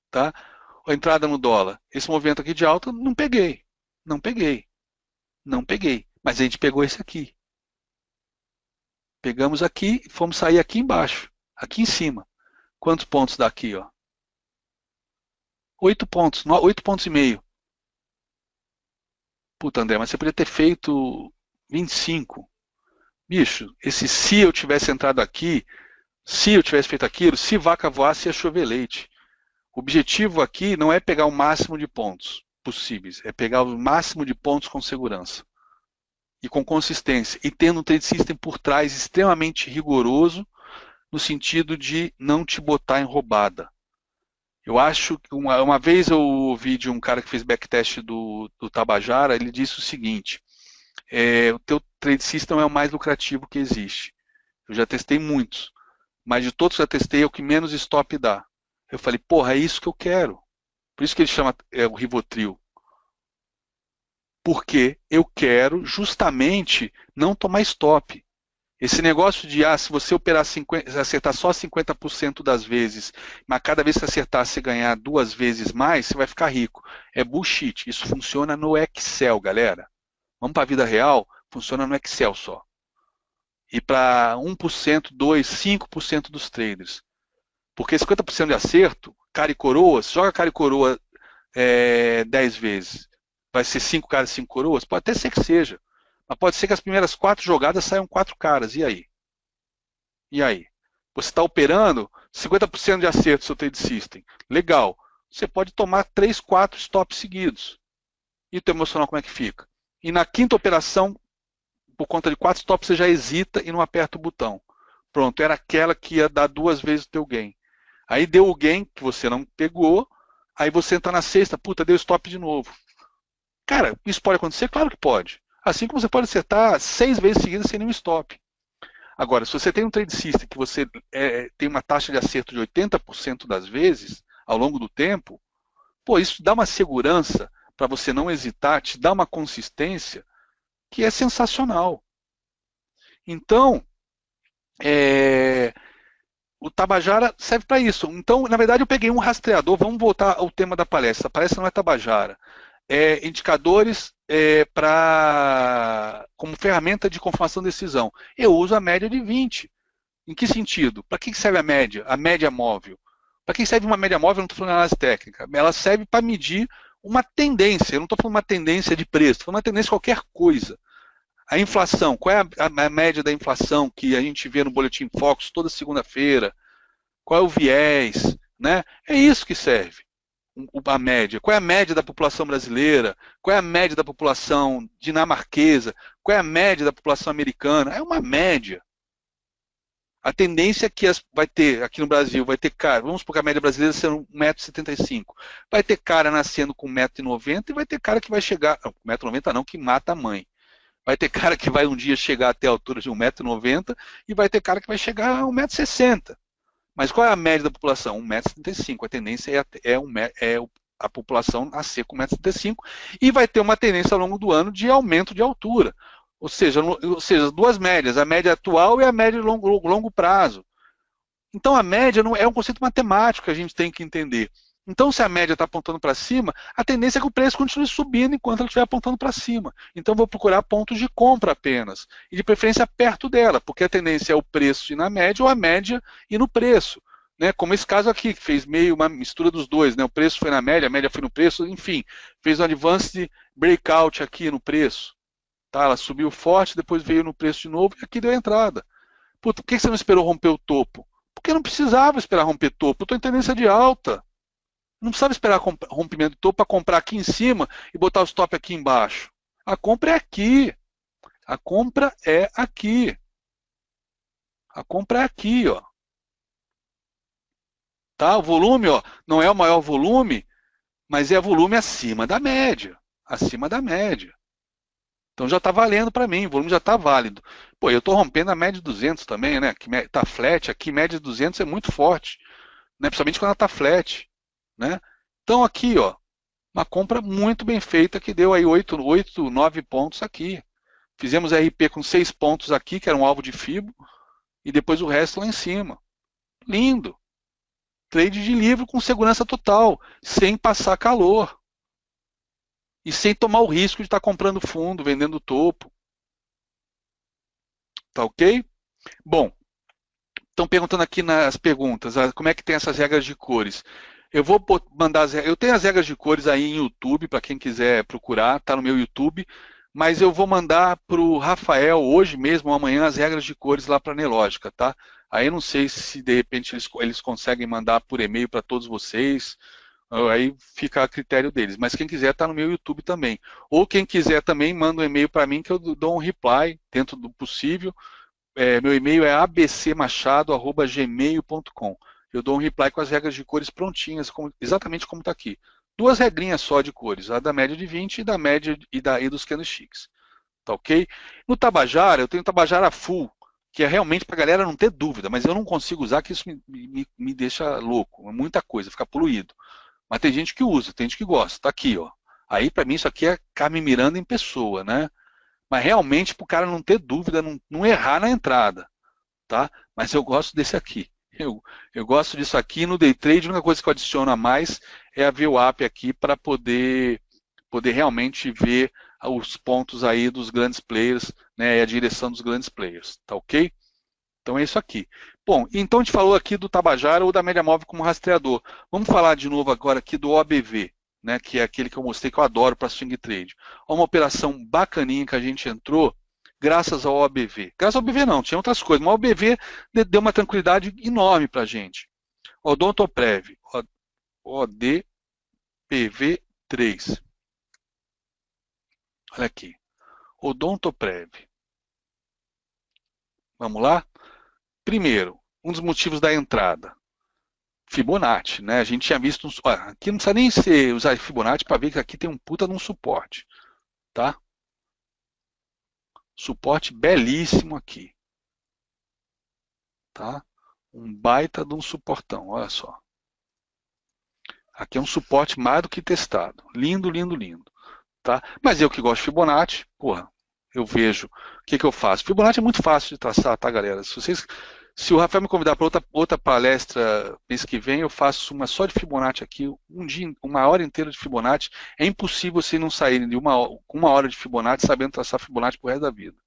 Speaker 2: Tá? A entrada no dólar. Esse movimento aqui de alta, não peguei. Não peguei. Não peguei. Mas a gente pegou esse aqui. Pegamos aqui e fomos sair aqui embaixo. Aqui em cima. Quantos pontos dá aqui? Ó? 8 pontos. 8 pontos e meio. Puta, André, mas você podia ter feito 25. Bicho, se eu tivesse entrado aqui, se eu tivesse feito aquilo, se vaca voasse, ia chover leite. O objetivo aqui não é pegar o máximo de pontos possíveis, é pegar o máximo de pontos com segurança e com consistência, e tendo um trade system por trás extremamente rigoroso, no sentido de não te botar em roubada. Eu acho que uma vez eu ouvi de um cara que fez backtest do Tabajara, ele disse o seguinte: o teu trade system é o mais lucrativo que existe. Eu já testei muitos, mas de todos que eu já testei é o que menos stop dá. Eu falei, porra, é isso que eu quero. Por isso que ele chama o Rivotril. Porque eu quero justamente não tomar stop. Esse negócio de, se você operar acertar só 50% das vezes, mas cada vez que acertar você ganhar 2 vezes mais, você vai ficar rico. É bullshit. Isso funciona no Excel, galera. Vamos para a vida real, funciona no Excel só. E para 1%, 2%, 5% dos traders. Porque 50% de acerto, cara e coroa, se joga cara e coroa 10 vezes, vai ser 5 caras e 5 coroas? Pode até ser que seja. Mas pode ser que as primeiras 4 jogadas saiam 4 caras. E aí? E aí? Você está operando 50% de acerto no seu trade system. Legal. Você pode tomar 3, 4 stops seguidos. E o teu emocional como é que fica? E na quinta operação, por conta de 4 stops, você já hesita e não aperta o botão. Pronto, era aquela que ia dar 2 vezes o teu gain. Aí deu o gain que você não pegou, aí você entra na sexta, puta, deu stop de novo. Cara, isso pode acontecer? Claro que pode. Assim como você pode acertar 6 vezes seguidas sem nenhum stop. Agora, se você tem um trade system que você tem uma taxa de acerto de 80% das vezes, ao longo do tempo, pô, isso dá uma segurança para você não hesitar, te dá uma consistência que é sensacional. Então, o Tabajara serve para isso. Então, na verdade, eu peguei um rastreador. Vamos voltar ao tema da palestra. A palestra não é Tabajara. É indicadores como ferramenta de confirmação de decisão. Eu uso a média de 20. Em que sentido? Para que serve a média? A média móvel. Para que serve uma média móvel? Eu não estou falando de análise técnica. Ela serve para medir uma tendência. Eu não estou falando de uma tendência de preço. Estou falando de uma tendência de qualquer coisa. A inflação, qual é a média da inflação que a gente vê no Boletim Focus toda segunda-feira? Qual é o viés? Né? É isso que serve a média. Qual é a média da população brasileira? Qual é a média da população dinamarquesa? Qual é a média da população americana? É uma média. A tendência é que vai ter, aqui no Brasil, vai ter cara, vamos supor que a média brasileira seja 1,75 m. Vai ter cara nascendo com 1,90 m e vai ter cara que vai chegar, não, 1,90 m não, que mata a mãe. Vai ter cara que vai um dia chegar até a altura de 1,90 m e vai ter cara que vai chegar a 1,60 m. Mas qual é a média da população? 1,75 m. A tendência é a população nascer com 1,75 m e vai ter uma tendência ao longo do ano de aumento de altura. Ou seja, duas médias, a média atual e a média de longo prazo. Então a média não é um conceito matemático que a gente tem que entender. Então se a média está apontando para cima, a tendência é que o preço continue subindo enquanto ela estiver apontando para cima. Então eu vou procurar pontos de compra apenas, e de preferência perto dela, porque a tendência é o preço ir na média ou a média ir no preço. Né? Como esse caso aqui, que fez meio uma mistura dos dois, né? O preço foi na média, a média foi no preço, enfim, fez um advanced breakout aqui no preço. Tá, ela subiu forte, depois veio no preço de novo e aqui deu a entrada. Puta, por que você não esperou romper o topo? Porque não precisava esperar romper topo. Eu estou em tendência de alta. Não precisava esperar rompimento de topo para comprar aqui em cima e botar o stop aqui embaixo. A compra é aqui. A compra é aqui. A compra é aqui, ó. Tá? O volume, ó, não é o maior volume, mas é volume acima da média. Acima da média. Então já está valendo para mim, o volume já está válido. Pô, eu estou rompendo a média de 200 também, né? Que está flat aqui, média de 200 é muito forte, né? Principalmente quando ela está flat, né? Então aqui, ó, uma compra muito bem feita que deu aí 8, 9 pontos aqui. Fizemos RP com 6 pontos aqui, que era um alvo de FIBO, e depois o resto lá em cima. Lindo. Trade de livro com segurança total, sem passar calor. E sem tomar o risco de estar comprando fundo, vendendo topo. Tá ok? Bom, estão perguntando aqui nas perguntas, como é que tem essas regras de cores. Eu vou mandar eu tenho as regras de cores aí em YouTube, para quem quiser procurar, está no meu YouTube, mas eu vou mandar para o Rafael hoje mesmo, ou amanhã, as regras de cores lá para a Nelógica, tá? Aí eu não sei se de repente eles conseguem mandar por e-mail para todos vocês. Aí fica a critério deles. Mas quem quiser está no meu YouTube também. Ou quem quiser também, manda um e-mail para mim que eu dou um reply dentro do possível. Meu e-mail é abcmachado@gmail.com. Eu dou um reply com as regras de cores prontinhas, exatamente como está aqui. 2 regrinhas só de cores, a da média de 20 e da média e dos candlesticks. Tá ok? No Tabajara, eu tenho Tabajara Full, que é realmente para a galera não ter dúvida, mas eu não consigo usar, que isso me deixa louco. É muita coisa, fica poluído. Mas tem gente que usa, tem gente que gosta. Tá aqui, ó. Aí, para mim, isso aqui é Carmen Miranda em pessoa, né? Mas realmente, para o cara não ter dúvida, não errar na entrada, tá? Mas eu gosto desse aqui. Eu gosto disso aqui. No Day Trade, a única coisa que eu adiciono a mais é a VWAP aqui para poder realmente ver os pontos aí dos grandes players, né? E a direção dos grandes players, tá ok? Então é isso aqui. Bom, então a gente falou aqui do Tabajara ou da média móvel como rastreador. Vamos falar de novo agora aqui do OBV, né, que é aquele que eu mostrei que eu adoro para swing trade. Uma operação bacaninha que a gente entrou graças ao OBV. Graças ao OBV não, tinha outras coisas, mas o OBV deu uma tranquilidade enorme para a gente. Odontoprev, ODPV3. Olha aqui. Odontoprev. Vamos lá? Primeiro, um dos motivos da entrada. Fibonacci, né? A gente tinha visto, aqui não precisa nem usar Fibonacci para ver que aqui tem um puta de um suporte, tá? Suporte belíssimo aqui, tá? Um baita de um suportão, olha só. Aqui é um suporte mais do que testado, lindo, lindo, lindo, tá? Mas eu que gosto de Fibonacci, porra, eu vejo, o que eu faço? Fibonacci é muito fácil de traçar, tá, galera? Se o Rafael me convidar para outra palestra mês que vem, eu faço uma só de Fibonacci aqui, um dia, uma hora inteira de Fibonacci. É impossível você não sair de uma hora de Fibonacci sabendo traçar Fibonacci pro resto da vida.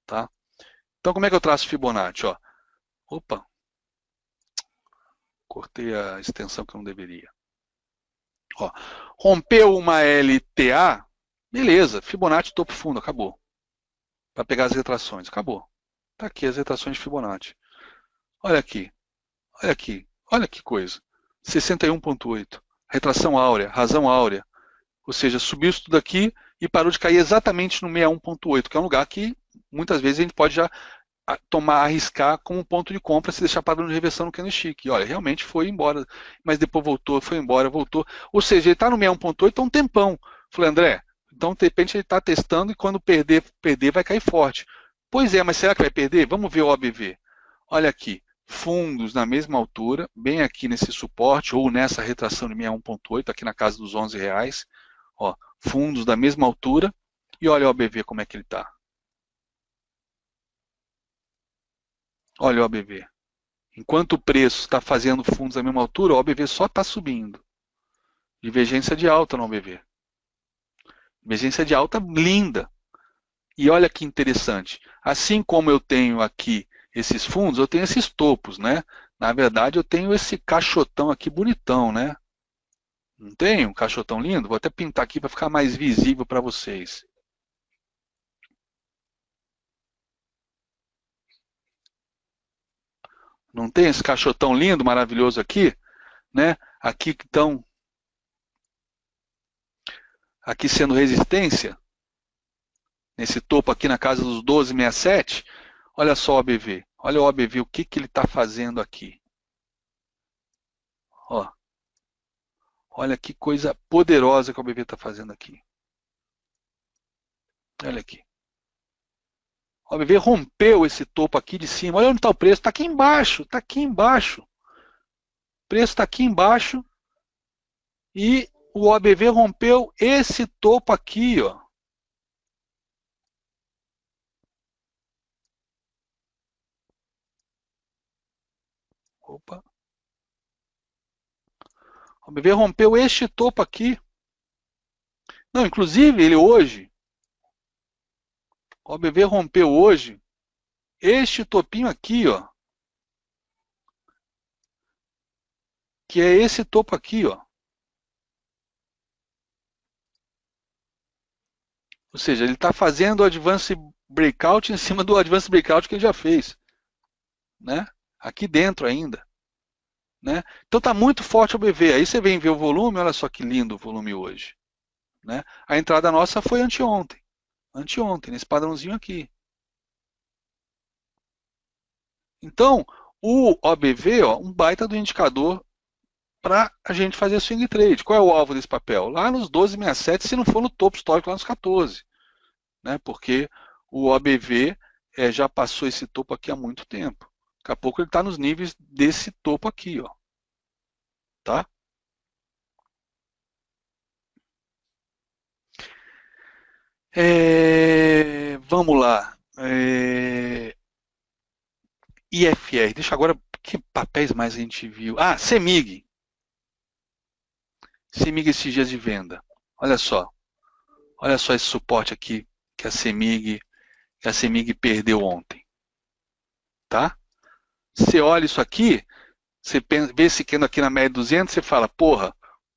Speaker 2: Tá? Então, como é que eu traço Fibonacci? Ó, opa, cortei a extensão que eu não deveria. Ó, rompeu uma LTA, beleza, Fibonacci topo fundo, acabou. Para pegar as retrações, acabou. Está aqui as retrações de Fibonacci. Olha aqui. Olha aqui. Olha que coisa. 61,8. Retração áurea, razão áurea. Ou seja, subiu isso tudo aqui e parou de cair exatamente no 61,8, que é um lugar que muitas vezes a gente pode já arriscar como um ponto de compra se deixar padrão de reversão no candlestick. E olha, realmente foi embora, mas depois voltou, foi embora, voltou. Ou seja, ele está no 61.8 há um tempão. Falei, André, então de repente ele está testando e quando perder vai cair forte. Pois é, mas será que vai perder? Vamos ver o OBV. Olha aqui, fundos na mesma altura, bem aqui nesse suporte ou nessa retração de 61.8, aqui na casa dos R$11. Ó, fundos da mesma altura e olha o OBV como é que ele está. Olha o OBV. Enquanto o preço está fazendo fundos à mesma altura, o OBV só está subindo. Divergência de alta no OBV. Divergência de alta linda. E olha que interessante. Assim como eu tenho aqui esses fundos, eu tenho esses topos, né? Na verdade, eu tenho esse caixotão aqui bonitão, né? Não tem um caixotão lindo? Vou até pintar aqui para ficar mais visível para vocês. Não tem esse caixotão lindo, maravilhoso aqui? Né? Aqui que estão aqui sendo resistência, nesse topo aqui na casa dos 12,67, olha só o OBV. Olha o OBV, o que ele está fazendo aqui. Ó. Olha que coisa poderosa que o OBV está fazendo aqui. Olha aqui. O OBV rompeu esse topo aqui de cima. Olha onde está o preço. Está aqui embaixo. Está aqui embaixo. O preço está aqui embaixo. E o OBV rompeu esse topo aqui, ó. Opa. O OBV rompeu este topo aqui. Não, inclusive ele hoje, o OBV rompeu hoje este topinho aqui, ó. Que é esse topo aqui, ó. Ou seja, ele está fazendo o Advance Breakout em cima do Advance Breakout que ele já fez. Né? Aqui dentro ainda. Né? Então está muito forte o BV. Aí você vem ver o volume, olha só que lindo o volume hoje. Né? A entrada nossa foi anteontem. Anteontem, nesse padrãozinho aqui. Então, o OBV, ó, um baita do indicador para a gente fazer swing trade. Qual é o alvo desse papel? Lá nos 12,67, se não for no topo histórico, lá nos 14. Né? Porque o OBV já passou esse topo aqui há muito tempo. Daqui a pouco ele está nos níveis desse topo aqui, ó. Tá? Vamos lá. IFR. Deixa agora. Que papéis mais a gente viu? Ah, CEMIG. CEMIG esses dias de venda. Olha só. Olha só esse suporte aqui que a CEMIG perdeu ontem. Tá? Você olha isso aqui, você vê esse candle aqui na média 200, você fala, porra,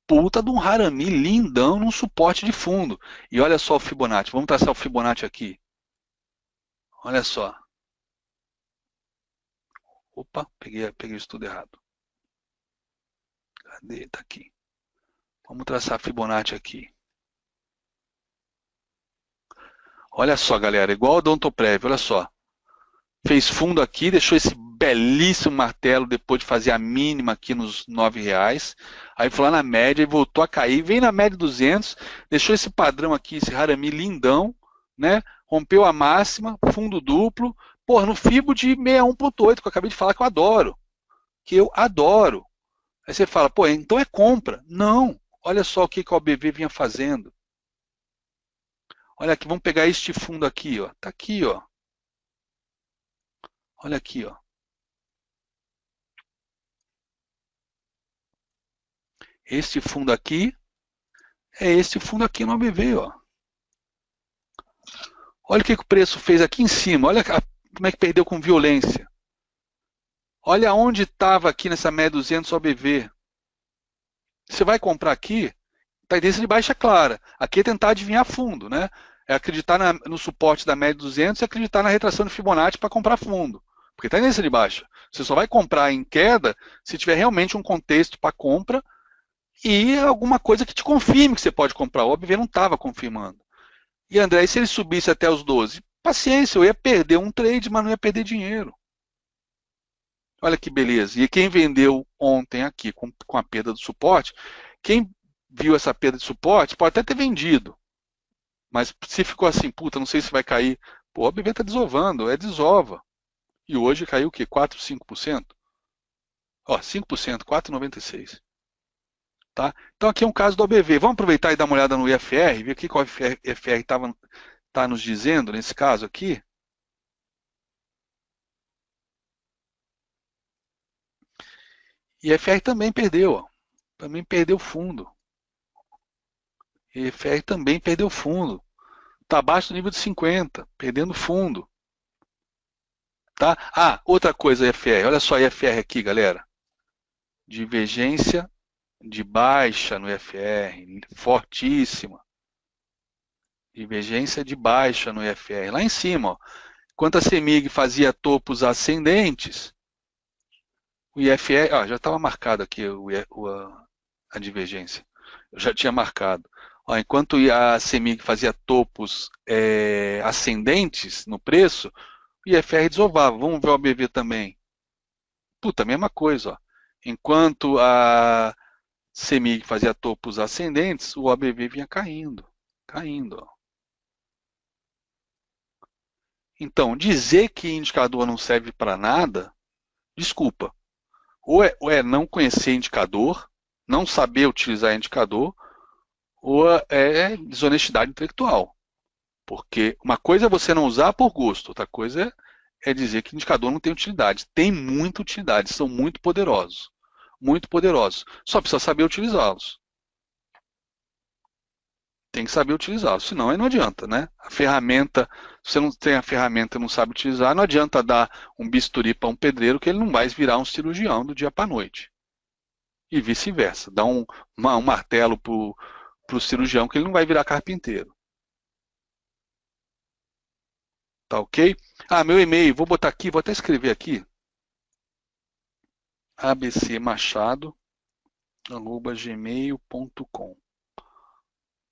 Speaker 2: puta de um Harami lindão num suporte de fundo. E olha só o Fibonacci. Vamos traçar o Fibonacci aqui. Olha só. Opa, peguei isso tudo errado. Cadê? Tá aqui. Vamos traçar a Fibonacci aqui. Olha só, galera, igual o Odontoprev, olha só. Fez fundo aqui, deixou esse belíssimo martelo depois de fazer a mínima aqui nos R$9. Aí foi lá na média e voltou a cair, veio na média 200, deixou esse padrão aqui, esse Harami lindão, né? Rompeu a máxima, fundo duplo, porra, no Fibo de 61.8, que eu acabei de falar que eu adoro. Que eu adoro. Aí você fala, pô, então é compra. Não, olha só o que o OBV vinha fazendo. Olha aqui, vamos pegar este fundo aqui, ó. Tá aqui, ó. Olha aqui, ó. Este fundo aqui é este fundo aqui no OBV, ó. Olha o que o preço fez aqui em cima. Olha como é que perdeu com violência. Olha onde estava aqui nessa média 200 OBV. Você vai comprar aqui, tendência de baixa clara. Aqui é tentar adivinhar fundo, né? É acreditar no suporte da média 200 e acreditar na retração de Fibonacci para comprar fundo. Porque está tendência de baixa. Você só vai comprar em queda se tiver realmente um contexto para compra e alguma coisa que te confirme que você pode comprar. O OBV não estava confirmando. E André, e se ele subisse até os 12? Paciência, eu ia perder um trade, mas não ia perder dinheiro. Olha que beleza. E quem vendeu ontem aqui com a perda do suporte, quem viu essa perda de suporte pode até ter vendido. Mas se ficou assim, puta, não sei se vai cair. Pô, a BV está desovando, é desova. E hoje caiu o quê? 4, 5%? Ó, 5%, 4,96%. Tá? Então aqui é um caso do ABV. Vamos aproveitar e dar uma olhada no IFR, ver o que o IFR está nos dizendo nesse caso aqui. IFR também perdeu, ó. Também perdeu fundo. IFR também perdeu fundo. Está abaixo do nível de 50, perdendo fundo. Tá? Ah, outra coisa, IFR. Olha só IFR aqui, galera. Divergência de baixa no IFR, fortíssima. Divergência de baixa no IFR. Lá em cima, ó. Enquanto a CEMIG fazia topos ascendentes, o IFR, já estava marcado aqui a divergência. Eu já tinha marcado. Ó, enquanto a CEMIG fazia topos ascendentes no preço, o IFR desovava. Vamos ver o ABV também. Puta, mesma coisa. Ó. Enquanto a CEMIG fazia topos ascendentes, o ABV vinha caindo. Caindo. Ó. Então, dizer que indicador não serve para nada, desculpa. Ou é não conhecer indicador, não saber utilizar indicador, ou é desonestidade intelectual. Porque uma coisa é você não usar por gosto, outra coisa é dizer que indicador não tem utilidade. Tem muita utilidade, são muito poderosos. Muito poderosos. Só precisa saber utilizá-los. Tem que saber utilizá-los, senão aí não adianta, né? A ferramenta, se você não tem a ferramenta e não sabe utilizar, não adianta dar um bisturi para um pedreiro que ele não vai virar um cirurgião do dia para a noite. E vice-versa. Dá um martelo para o cirurgião que ele não vai virar carpinteiro. Tá ok? Ah, meu e-mail, vou botar aqui, vou até escrever aqui. abcmachado@gmail.com.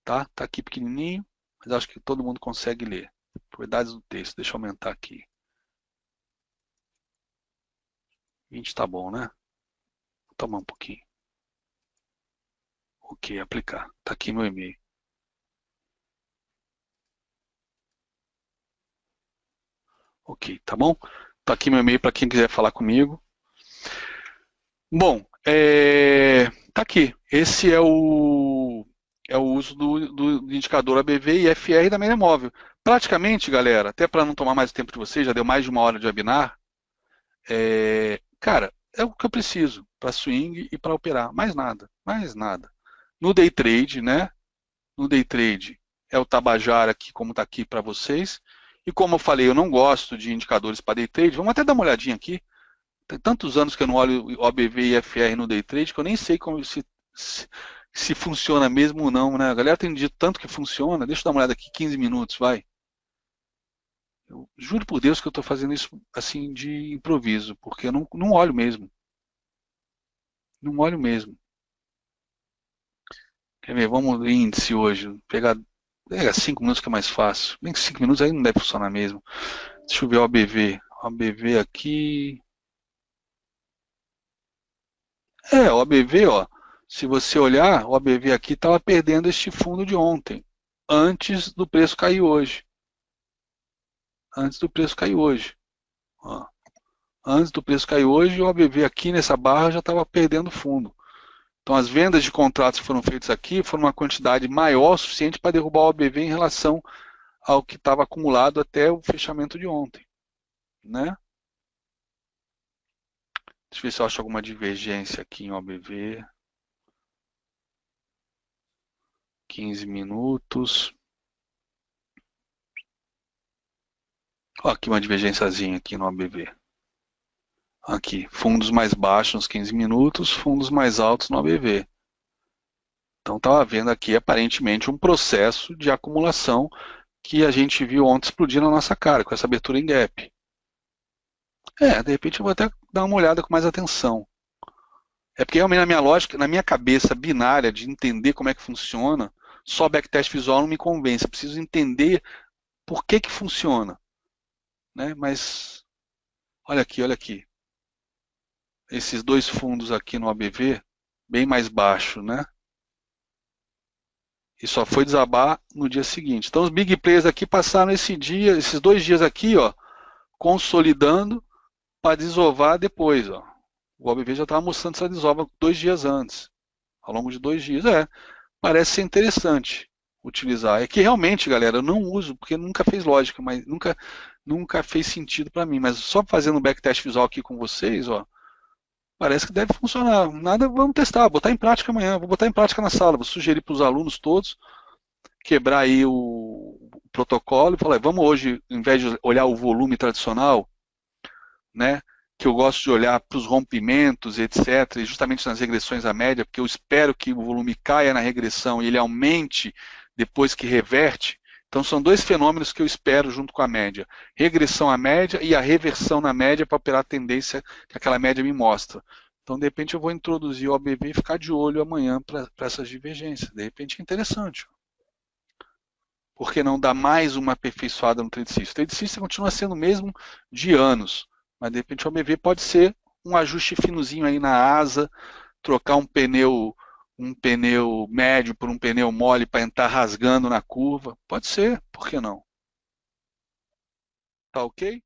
Speaker 2: Tá? Tá aqui pequenininho, mas acho que todo mundo consegue ler. Propriedades do texto, deixa eu aumentar aqui. 20 tá bom, né? Vou tomar um pouquinho. Ok, aplicar. Tá aqui meu e-mail. Ok, tá bom? Tá aqui meu e-mail para quem quiser falar comigo. Bom, tá aqui. Esse é o uso do indicador ABV e FR da média móvel. Praticamente, galera, até para não tomar mais tempo de vocês, já deu mais de uma hora de webinar, cara, é o que eu preciso para swing e para operar. Mais nada, mais nada. No day trade, né? No day trade é o Tabajara aqui, como está aqui para vocês. E como eu falei, eu não gosto de indicadores para day trade. Vamos até dar uma olhadinha aqui. Tem tantos anos que eu não olho o OBV e FR no day trade que eu nem sei como se funciona mesmo ou não, né? A galera tem dito tanto que funciona. Deixa eu dar uma olhada aqui, 15 minutos, vai. Eu juro por Deus que eu estou fazendo isso assim de improviso, porque eu não olho mesmo. Não olho mesmo. Quer ver? Vamos no índice hoje. Pegar 5 minutos que é mais fácil. Bem que 5 minutos aí não deve funcionar mesmo. Deixa eu ver o OBV. OBV aqui. O ABV, ó, se você olhar, o ABV aqui estava perdendo este fundo de ontem, antes do preço cair hoje. Antes do preço cair hoje. Ó. Antes do preço cair hoje, o ABV aqui nessa barra já estava perdendo fundo. Então as vendas de contratos que foram feitas aqui foram uma quantidade maior, suficiente para derrubar o ABV em relação ao que estava acumulado até o fechamento de ontem. Né? Deixa eu ver se eu acho alguma divergência aqui em OBV. 15 minutos. Ó, aqui uma divergênciazinha aqui no ABV. Aqui, fundos mais baixos nos 15 minutos, fundos mais altos no ABV. Então estava vendo aqui aparentemente um processo de acumulação que a gente viu ontem explodir na nossa cara, com essa abertura em gap. De repente eu vou até dar uma olhada com mais atenção. É porque realmente na minha lógica, na minha cabeça binária de entender como é que funciona, só backtest visual não me convence. Eu preciso entender por que que funciona, né? Mas olha aqui. Esses dois fundos aqui no ABV, bem mais baixo, né? E só foi desabar no dia seguinte. Então os big players aqui passaram esses 2 dias aqui, ó, consolidando para desovar depois, ó. O ABV já estava mostrando essa desova 2 dias antes, ao longo de 2 dias. Parece ser interessante utilizar. É que realmente, galera, eu não uso, porque nunca fez lógica, mas nunca fez sentido para mim. Mas só fazendo um backtest visual aqui com vocês, ó, parece que deve funcionar. Nada, vamos testar, botar em prática amanhã. Vou botar em prática na sala, vou sugerir para os alunos todos, quebrar aí o protocolo e falar, vamos hoje, em vez de olhar o volume tradicional, né, que eu gosto de olhar para os rompimentos, etc., e justamente nas regressões à média, porque eu espero que o volume caia na regressão e ele aumente depois que reverte. Então são dois fenômenos que eu espero junto com a média. Regressão à média e a reversão na média para operar a tendência que aquela média me mostra. Então, de repente, eu vou introduzir o OBV e ficar de olho amanhã para essas divergências. De repente é interessante. Por que não dar mais uma aperfeiçoada no trade system? O trade system continua sendo o mesmo de anos, mas de repente o OBV pode ser um ajuste finozinho aí na asa, trocar um pneu médio por um pneu mole para entrar rasgando na curva. Pode ser, por que não? Tá ok?